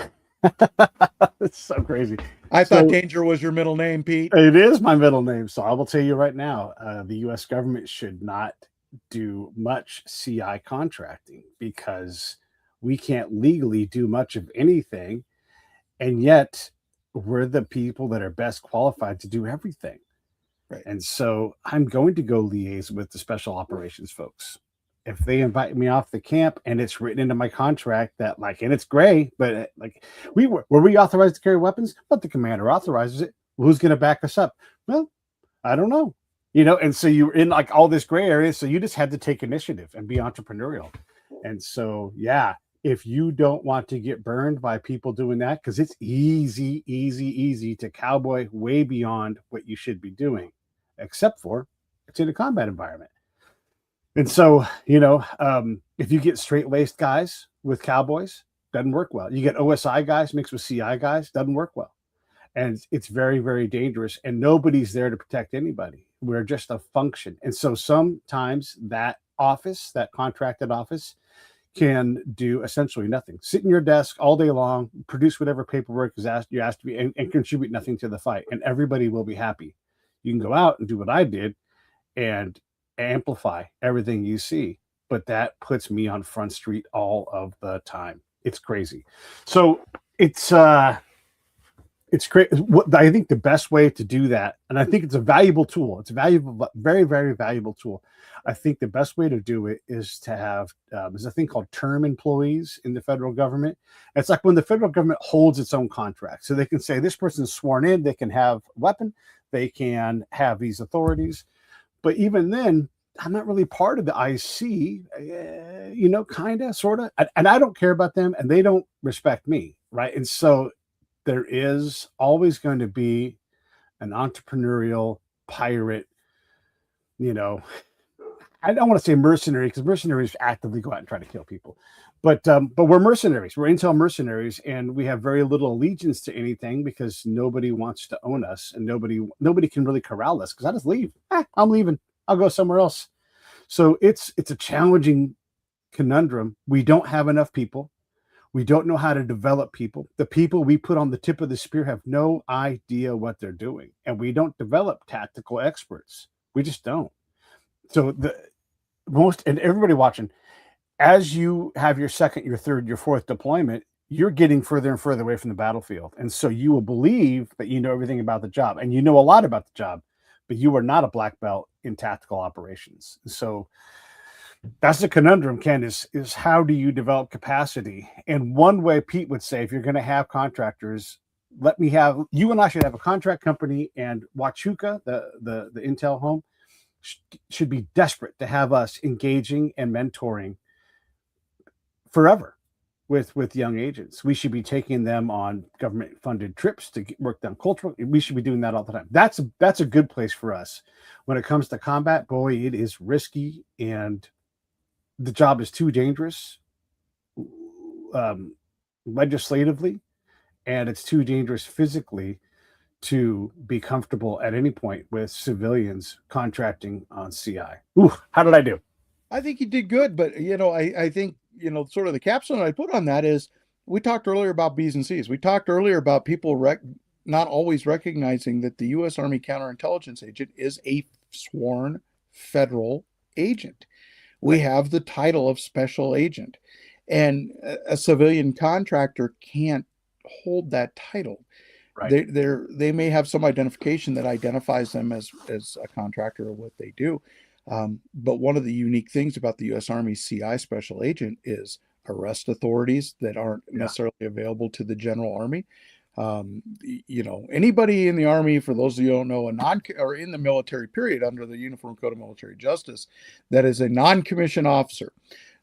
It's so crazy. I thought Danger was your middle name, Pete. It is my middle name. So I will tell you right now, the U.S. government should not do much CI contracting because we can't legally do much of anything. And yet we're the people that are best qualified to do everything. Right. And so I'm going to go liaise with the special operations folks. If they invite me off the camp and it's written into my contract that and it's gray, but were we authorized to carry weapons? But the commander authorizes it. Who's going to back us up? Well, I don't know. And so you're in all this gray area. So you just had to take initiative and be entrepreneurial. And so, yeah, if you don't want to get burned by people doing that, because it's easy to cowboy way beyond what you should be doing, except for it's in a combat environment. And so, if you get straight-laced guys with cowboys, doesn't work well. You get OSI guys mixed with CI guys, doesn't work well. And it's very, very dangerous. And nobody's there to protect anybody. We're just a function. And so sometimes that office, that contracted office, can do essentially nothing. Sit in your desk all day long, produce whatever paperwork you're asked to be, and contribute nothing to the fight. And everybody will be happy. You can go out and do what I did and amplify everything you see, but that puts me on Front Street all of the time. It's crazy. So it's great. I think the best way to do that, and I think it's a valuable tool. It's a valuable, very, very valuable tool. I think the best way to do it is to have there's a thing called term employees in the federal government. It's like when the federal government holds its own contract, so they can say this person's sworn in, they can have a weapon, they can have these authorities. But even then, I'm not really part of the IC, kind of, sort of. And I don't care about them, and they don't respect me, right? And so there is always going to be an entrepreneurial pirate, I don't want to say mercenary because mercenaries actively go out and try to kill people. But we're mercenaries. We're intel mercenaries, and we have very little allegiance to anything because nobody wants to own us, and nobody can really corral us because I just leave. I'm leaving. I'll go somewhere else. So it's a challenging conundrum. We don't have enough people. We don't know how to develop people. The people we put on the tip of the spear have no idea what they're doing, and we don't develop tactical experts. We just don't. So and everybody watching, as you have your second, your third, your fourth deployment, you're getting further and further away from the battlefield. And so you will believe that you know everything about the job, and you know a lot about the job, but you are not a black belt in tactical operations. So that's the conundrum, Ken, is how do you develop capacity? And one way Pete would say, if you're going to have contractors, you and I should have a contract company, and Huachuca, the intel home, should be desperate to have us engaging and mentoring forever with young agents. We should be taking them on government funded trips to work done cultural. We should be doing that all the time. That's a good place for us. When it comes to combat, boy, it is risky, and the job is too dangerous legislatively, and it's too dangerous physically to be comfortable at any point with civilians contracting on CI. Ooh, how did I do? I think you did good, but I think sort of the capstone I put on that is we talked earlier about B's and C's. We talked earlier about people not always recognizing that the U.S. Army counterintelligence agent is a sworn federal agent. We have the title of special agent, and a civilian contractor can't hold that title. Right. They may have some identification that identifies them as a contractor or what they do. But one of the unique things about the U.S. Army CI special agent is arrest authorities that aren't necessarily available to the general army. Anybody in the Army, for those of you who don't know, or in the military period under the Uniform Code of Military Justice, that is a non-commissioned officer.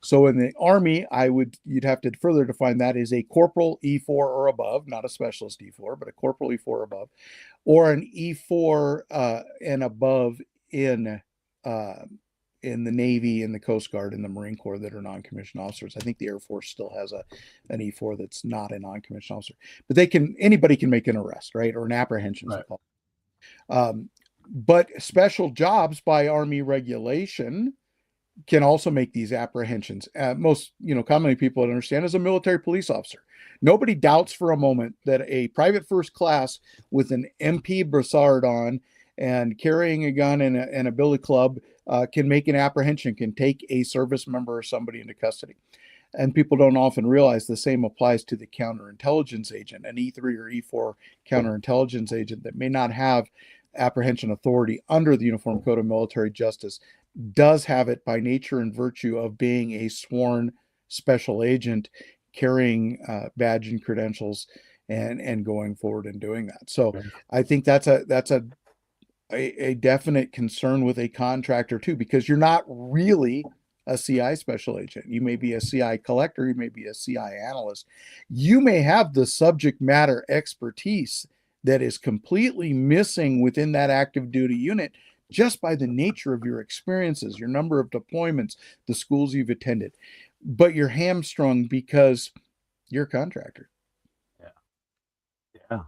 So in the Army, you'd have to further define that as a corporal E4 or above, not a specialist E4, but a corporal E4 or above, or an E4 and above in the Navy, in the Coast Guard, in the Marine Corps that are non-commissioned officers. I think the Air Force still has an E4 that's not a non-commissioned officer, but anybody can make an arrest, right, or an apprehension. Right. But special jobs by Army regulation can also make these apprehensions. Most, commonly people understand as a military police officer. Nobody doubts for a moment that a private first class with an MP brassard on and carrying a gun and a billy club can make an apprehension, can take a service member or somebody into custody. And people don't often realize the same applies to the counterintelligence agent, an E3 or E4 counterintelligence agent that may not have apprehension authority under the Uniform Code of Military Justice, does have it by nature and virtue of being a sworn special agent, carrying badge and credentials, and going forward and doing that. So I think that's a definite concern with a contractor too, because you're not really a CI special agent. You may be a CI collector, you may be a CI analyst. You may have the subject matter expertise that is completely missing within that active duty unit just by the nature of your experiences, your number of deployments, the schools you've attended. But you're hamstrung because you're a contractor. Yeah.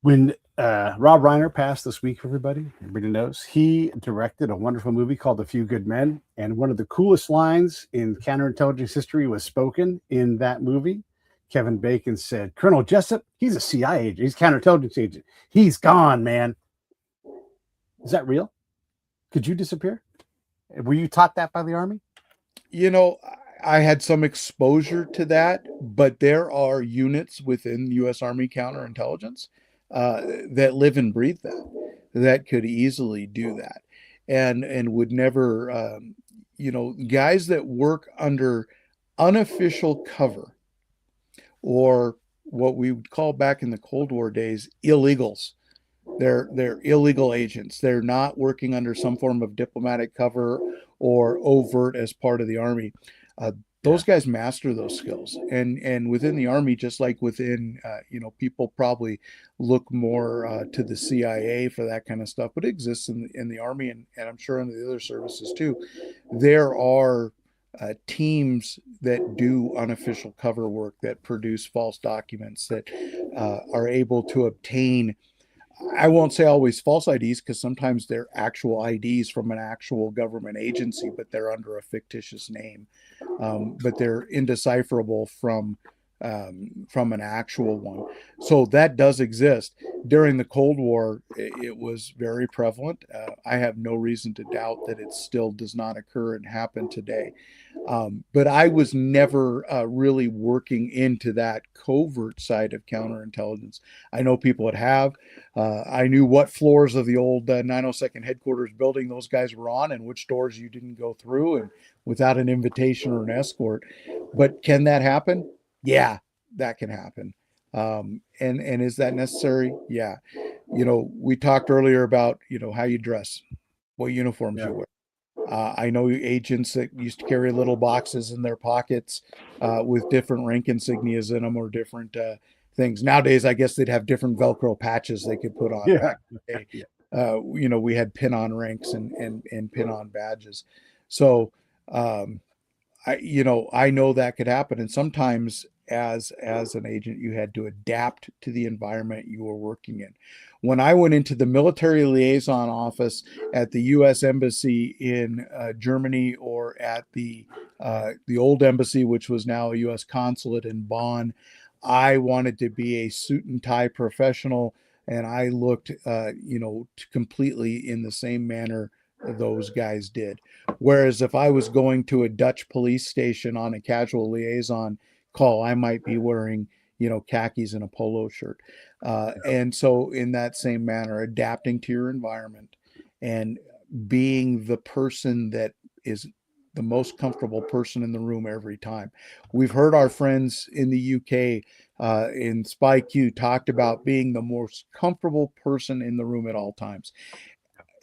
When Rob Reiner passed this week, everybody knows, he directed a wonderful movie called A Few Good Men. And one of the coolest lines in counterintelligence history was spoken in that movie. Kevin Bacon said, "Colonel Jessup, he's a CI agent. He's a counterintelligence agent. He's gone, man." Is that real? Could you disappear? Were you taught that by the Army? I had some exposure to that, but there are units within U.S. Army counterintelligence that live and breathe that could easily do that, and would never, guys that work under unofficial cover, or what we would call back in the Cold War days illegals. They're illegal agents. They're not working under some form of diplomatic cover or overt as part of the Army. Those guys master those skills, and within the Army, just like within, people probably look more to the CIA for that kind of stuff, but it exists in the Army, and I'm sure in the other services too. There are teams that do unofficial cover work, that produce false documents, that are able to obtain, I won't say always false IDs, because sometimes they're actual IDs from an actual government agency, but they're under a fictitious name. But they're indecipherable from an actual one. So that does exist. During the Cold War, it was very prevalent. I have no reason to doubt that it still does not occur and happen today. But I was never really working into that covert side of counterintelligence. I know people that have. I knew what floors of the old 902nd headquarters building those guys were on, and which doors you didn't go through, and without an invitation or an escort. But can that happen? Yeah, that can happen. And is that necessary? Yeah. We talked earlier about, how you dress, what uniforms you wear. I know agents that used to carry little boxes in their pockets with different rank insignias in them, or different things. Nowadays, I guess they'd have different Velcro patches they could put on. Yeah. We had pin-on ranks and pin-on badges. So, I know that could happen. And sometimes as an agent. You had to adapt to the environment you were working in. When I went into the military liaison office at the U.S. Embassy in Germany, or at the old embassy, which was now a U.S. consulate in Bonn, I wanted to be a suit and tie professional, and I looked, completely in the same manner those guys did. Whereas if I was going to a Dutch police station on a casual liaison call, I might be wearing, khakis and a polo shirt. And so, in that same manner, adapting to your environment and being the person that is the most comfortable person in the room every time. We've heard our friends in the UK in Spy Q talked about being the most comfortable person in the room at all times.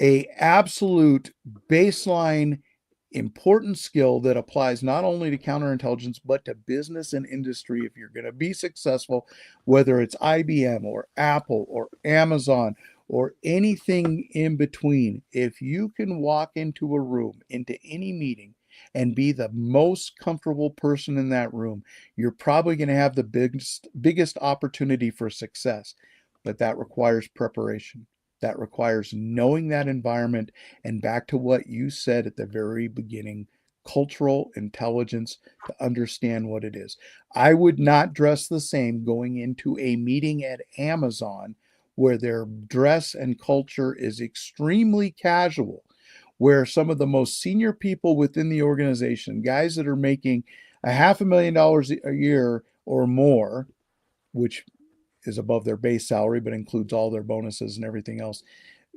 A absolute baseline important skill that applies not only to counterintelligence but to business and industry. If you're going to be successful, whether it's IBM or Apple or Amazon or anything in between, if you can walk into a room, into any meeting, and be the most comfortable person in that room, you're probably going to have the biggest opportunity for success. But that requires preparation. That requires knowing that environment. And back to what you said at the very beginning, cultural intelligence to understand what it is. I would not dress the same going into a meeting at Amazon where their dress and culture is extremely casual, where some of the most senior people within the organization, guys that are making $500,000 a year or more, which is above their base salary, but includes all their bonuses and everything else.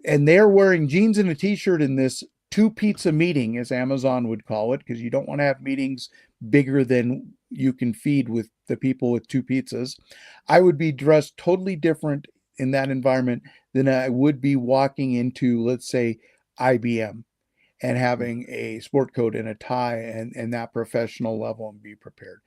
And they're wearing jeans and a t-shirt in this 2-pizza meeting, as Amazon would call it, because you don't want to have meetings bigger than you can feed with the people with 2 pizzas. I would be dressed totally different in that environment than I would be walking into, let's say, IBM and having a sport coat and a tie and that professional level and be prepared.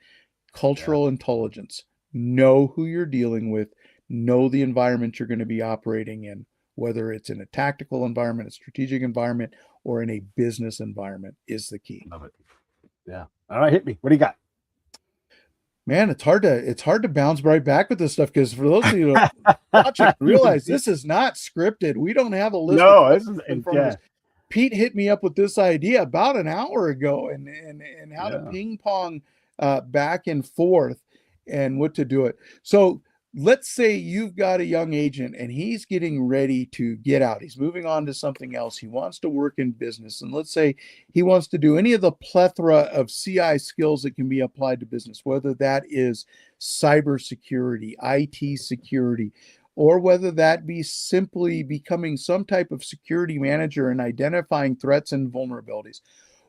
Cultural intelligence. Know who you're dealing with, know the environment you're going to be operating in, whether it's in a tactical environment, a strategic environment, or in a business environment is the key. Love it. Yeah. All right, hit me. What do you got? Man, it's hard to bounce right back with this stuff, because for those of you watching, realize this is not scripted. We don't have a list. No, this is in front of us. Pete hit me up with this idea about an hour ago, and how to ping pong back and forth and what to do it. So let's say you've got a young agent and he's getting ready to get out. He's moving on to something else. He wants to work in business. And let's say he wants to do any of the plethora of CI skills that can be applied to business, whether that is cybersecurity, IT security, or whether that be simply becoming some type of security manager and identifying threats and vulnerabilities.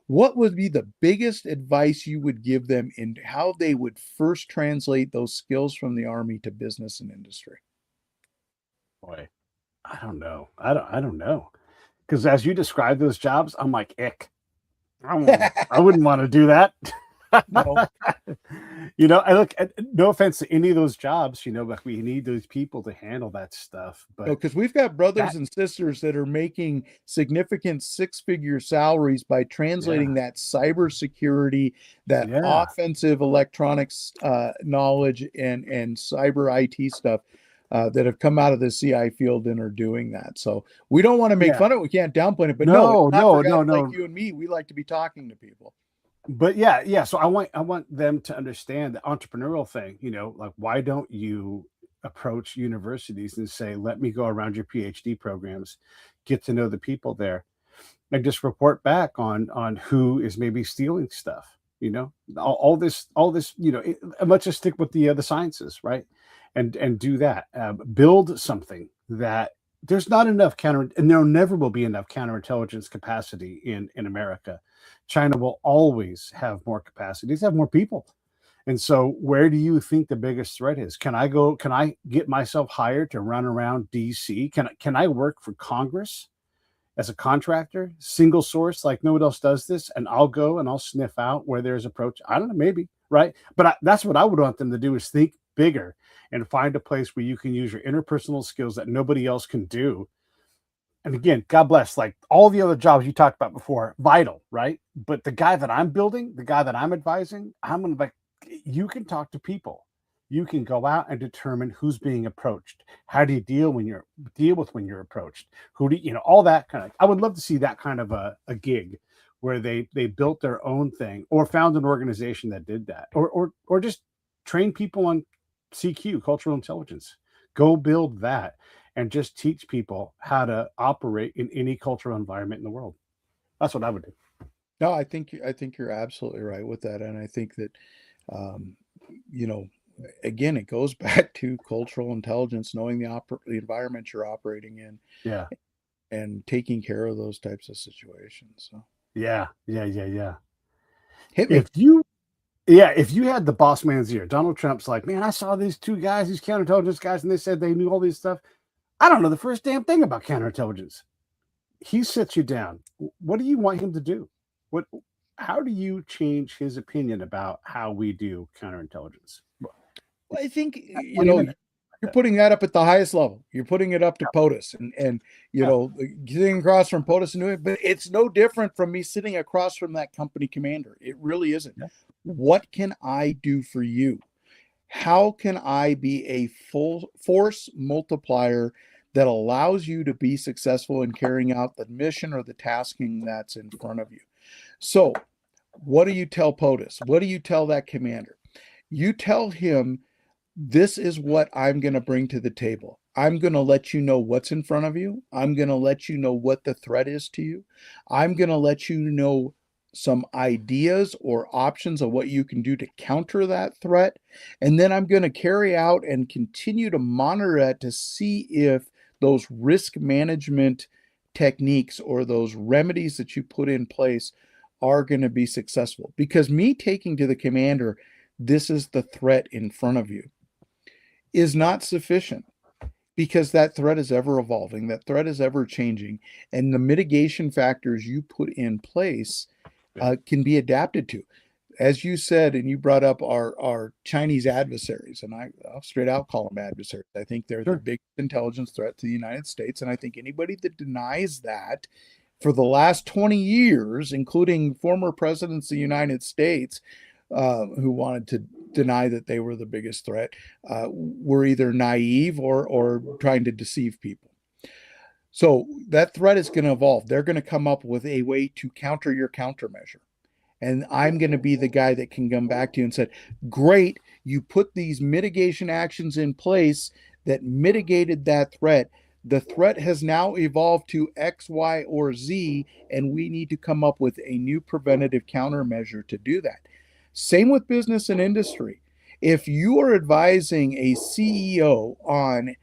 What would be the biggest advice you would give them in how they would first translate those skills from the Army to business and industry? Boy, I don't know. I don't know. Because as you describe those jobs, I'm like, ick. I wouldn't want to do that. No. I look at, no offense to any of those jobs, but we need those people to handle that stuff. But because we've got brothers and sisters that are making significant 6-figure salaries by translating that cybersecurity, that offensive electronics knowledge and cyber IT stuff that have come out of the CI field and are doing that. So we don't want to make fun of it. We can't downplay it, but no. Like you and me, we like to be talking to people. But yeah. So I want them to understand the entrepreneurial thing. Like, why don't you approach universities and say, let me go around your PhD programs, get to know the people there, and just report back on who is maybe stealing stuff. All this. Let's just stick with the sciences, right? And do that. Build something that there's not enough and there never will be enough counterintelligence capacity in America. China will always have more capacities, have more people. And so where do you think the biggest threat is? Can I get myself hired to run around DC? Can I work for Congress as a contractor, single source, like no one else does this? And I'll go and I'll sniff out where there's approach. I don't know, maybe, right? But that's what I would want them to do, is think bigger and find a place where you can use your interpersonal skills that nobody else can do. And again, God bless, like all the other jobs you talked about before, vital, right? But the guy that I'm building, the guy that I'm advising, I'm going to you can talk to people. You can go out and determine who's being approached. How do you deal when you're approached? Who do you know? All that kind of. I would love to see that kind of a gig where they built their own thing or found an organization that did that, or just train people on CQ, cultural intelligence. Go build that and just teach people how to operate in any cultural environment in the world. That's what I would do. No, I think you're absolutely right with that, and I think that um, you know, again, it goes back to cultural intelligence, knowing the environment you're operating in, Yeah. and taking care of those types of situations. So Yeah. hit me. If you had the boss man's ear, Donald Trump's like, man, I saw these two guys, these counterintelligence guys, and they said they knew all this stuff. I don't know the first damn thing about counterintelligence. He sits you down. What do you want him to do? How do you change his opinion about how we do counterintelligence? Well, I think What do you mean? you're putting that up at the highest level. You're putting it up to POTUS, and sitting across from POTUS and doing it. But it's no different from me sitting across from that company commander. It really isn't. Yeah. What can I do for you? How can I be a full force multiplier that allows you to be successful in carrying out the mission or the tasking that's in front of you? So, what do you tell POTUS? What do you tell that commander? You tell him, this is what I'm going to bring to the table. I'm going to let you know what's in front of you. I'm going to let you know what the threat is to you. I'm going to let you know some ideas or options of what you can do to counter that threat. And then I'm going to carry out and continue to monitor that to see if those risk management techniques or those remedies that you put in place are going to be successful. Because me taking to the commander, this is the threat in front of you, is not sufficient, because that threat is ever evolving, that threat is ever changing, and the mitigation factors you put in place can be adapted to. As you said, and you brought up our Chinese adversaries, and I'll straight out call them adversaries. I think they're the biggest intelligence threat to the United States, and I think anybody that denies that for the last 20 years, including former presidents of the United States, who wanted to deny that they were the biggest threat, were either naive or trying to deceive people. So that threat is going to evolve. They're going to come up with a way to counter your countermeasure. And I'm going to be the guy that can come back to you and say, great, you put these mitigation actions in place that mitigated that threat. The threat has now evolved to X, Y, or Z, and we need to come up with a new preventative countermeasure to do that. Same with business and industry. If you are advising a CEO on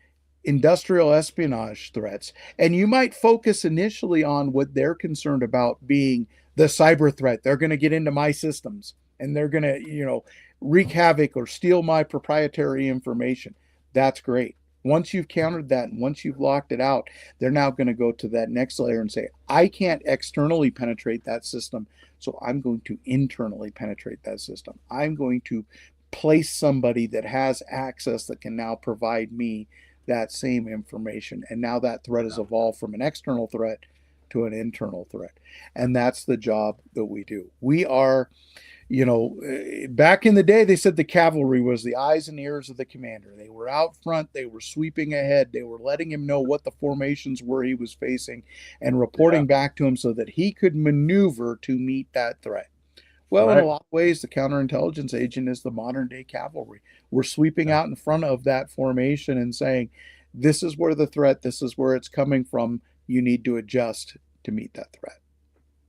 industrial espionage threats, and you might focus initially on what they're concerned about being the cyber threat, they're going to get into my systems and they're going to, wreak havoc or steal my proprietary information. That's great. Once you've countered that and once you've locked it out, they're now going to go to that next layer and say, I can't externally penetrate that system, so I'm going to internally penetrate that system. I'm going to place somebody that has access that can now provide me that same information. And now that threat has evolved from an external threat to an internal threat. And that's the job that we do. We are, back in the day, they said the cavalry was the eyes and ears of the commander. They were out front. They were sweeping ahead. They were letting him know what the formations were he was facing and reporting back to him so that he could maneuver to meet that threat. Well, in a lot of ways, the counterintelligence agent is the modern day cavalry. We're sweeping out in front of that formation and saying, this is where the threat, this is where it's coming from. You need to adjust to meet that threat.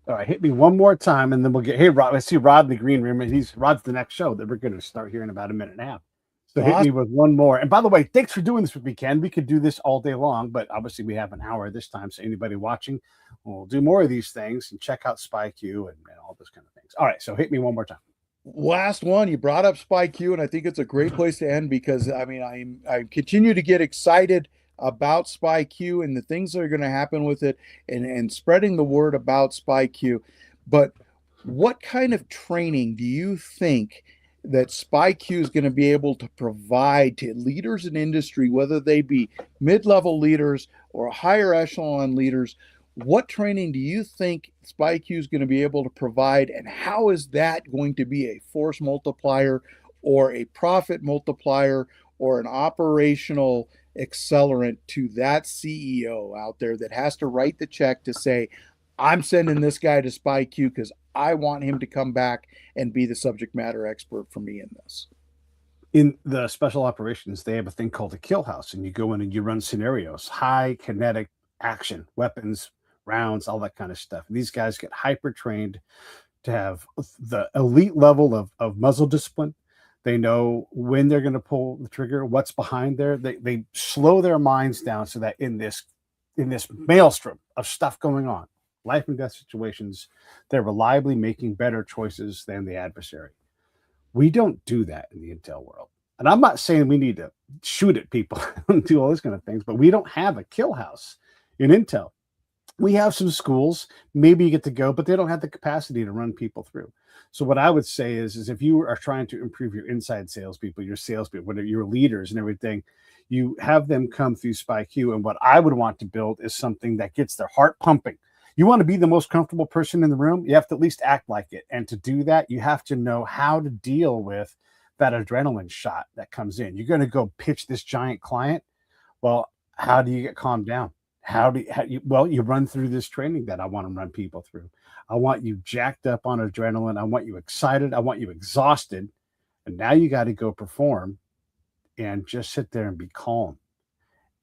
All right, hit me one more time, and then we'll get. Hey, Rod, I see Rod in the green room, and Rod's the next show that we're going to start here in about a minute and a half. So hit me with one more. And by the way, thanks for doing this with me, Ken. We could do this all day long, but obviously we have an hour this time. So anybody watching, we'll do more of these things and check out SpyQ and all those kind of things. All right, so hit me one more time. Last one, you brought up SpyQ, and I think it's a great place to end because I continue to get excited about SpyQ and the things that are going to happen with it and spreading the word about SpyQ. But what kind of training do you think that SpyQ is going to be able to provide to leaders in industry, whether they be mid-level leaders or higher echelon leaders? What training do you think SpyQ is going to be able to provide, and how is that going to be a force multiplier or a profit multiplier or an operational accelerant to that CEO out there that has to write the check to say, I'm sending this guy to SpyQ because I want him to come back and be the subject matter expert for me in this. In the special operations, they have a thing called a kill house, and you go in and you run scenarios, high kinetic action, weapons, rounds, all that kind of stuff. And these guys get hyper trained to have the elite level of muzzle discipline. They know when they're going to pull the trigger, what's behind there. They slow their minds down so that in this maelstrom of stuff going on, life and death situations, they're reliably making better choices than the adversary. We don't do that in the intel world. And I'm not saying we need to shoot at people and do all those kind of things, but we don't have a kill house in intel. We have some schools, maybe you get to go, but they don't have the capacity to run people through. So what I would say is if you are trying to improve your inside salespeople, your salespeople, whatever, your leaders and everything, you have them come through SpyQ. And what I would want to build is something that gets their heart pumping. You want to be the most comfortable person in the room, you have to at least act like it. And to do that, you have to know how to deal with that adrenaline shot that comes in. You're going to go pitch this giant client. Well, how do you get calmed down? You run through this training that I want to run people through. I want you jacked up on adrenaline. I want you excited. I want you exhausted. And now you got to go perform and just sit there and be calm.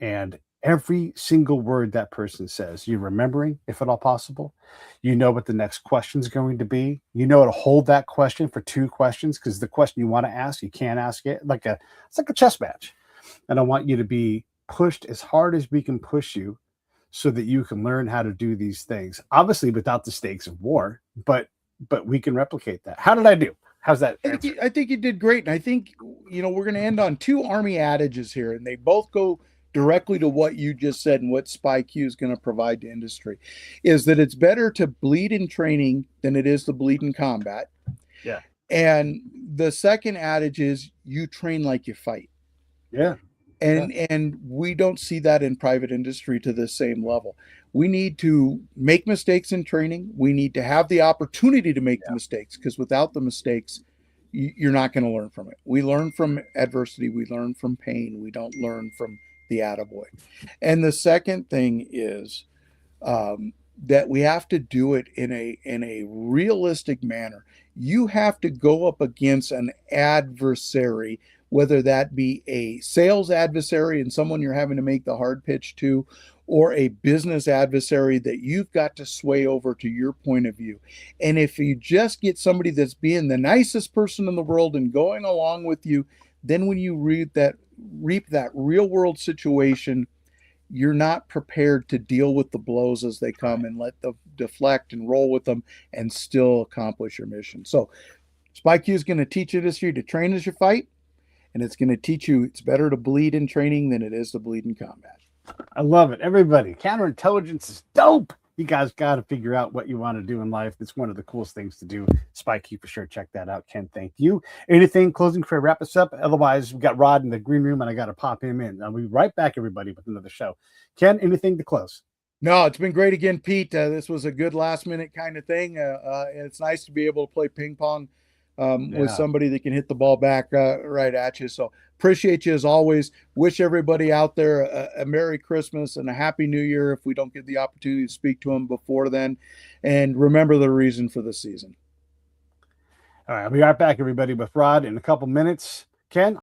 And every single word that person says, you're remembering, if at all possible. You know what the next question is going to be. You know how to hold that question for 2 questions, because the question you want to ask, you can't ask it. It's like a chess match. And I want you to be pushed as hard as we can push you so that you can learn how to do these things. Obviously, without the stakes of war, but we can replicate that. How did I do? How's that? I think you did great. And I think, we're going to end on 2 Army adages here, and they both go directly to what you just said and what SpyQ is going to provide to industry, is that it's better to bleed in training than it is to bleed in combat. Yeah. And the second adage is you train like you fight. Yeah. And we don't see that in private industry to the same level. We need to make mistakes in training. We need to have the opportunity to make the mistakes, because without the mistakes, you're not going to learn from it. We learn from adversity. We learn from pain. We don't learn from the attaboy. And the second thing is that we have to do it in a realistic manner. You have to go up against an adversary, whether that be a sales adversary and someone you're having to make the hard pitch to, or a business adversary that you've got to sway over to your point of view. And if you just get somebody that's being the nicest person in the world and going along with you, then when you reap that real world situation, you're not prepared to deal with the blows as they come and let them deflect and roll with them and still accomplish your mission. So SpyQ is going to teach industry to train as you fight, and it's going to teach you it's better to bleed in training than it is to bleed in combat. I love it. Everybody, counterintelligence is dope. You guys got to figure out what you want to do in life. It's one of the coolest things to do. SpyQ for sure. Check that out. Ken, thank you. Anything closing before I wrap us up? Otherwise, we've got Rod in the green room and I got to pop him in. I'll be right back, everybody, with another show. Ken, anything to close? No, it's been great again, Pete. This was a good last minute kind of thing. And it's nice to be able to play ping pong with somebody that can hit the ball back right at you. So appreciate you as always. Wish everybody out there a Merry Christmas and a Happy New Year if we don't get the opportunity to speak to them before then. And remember the reason for the season. All right, I'll be right back, everybody, with Rod in a couple minutes. Ken,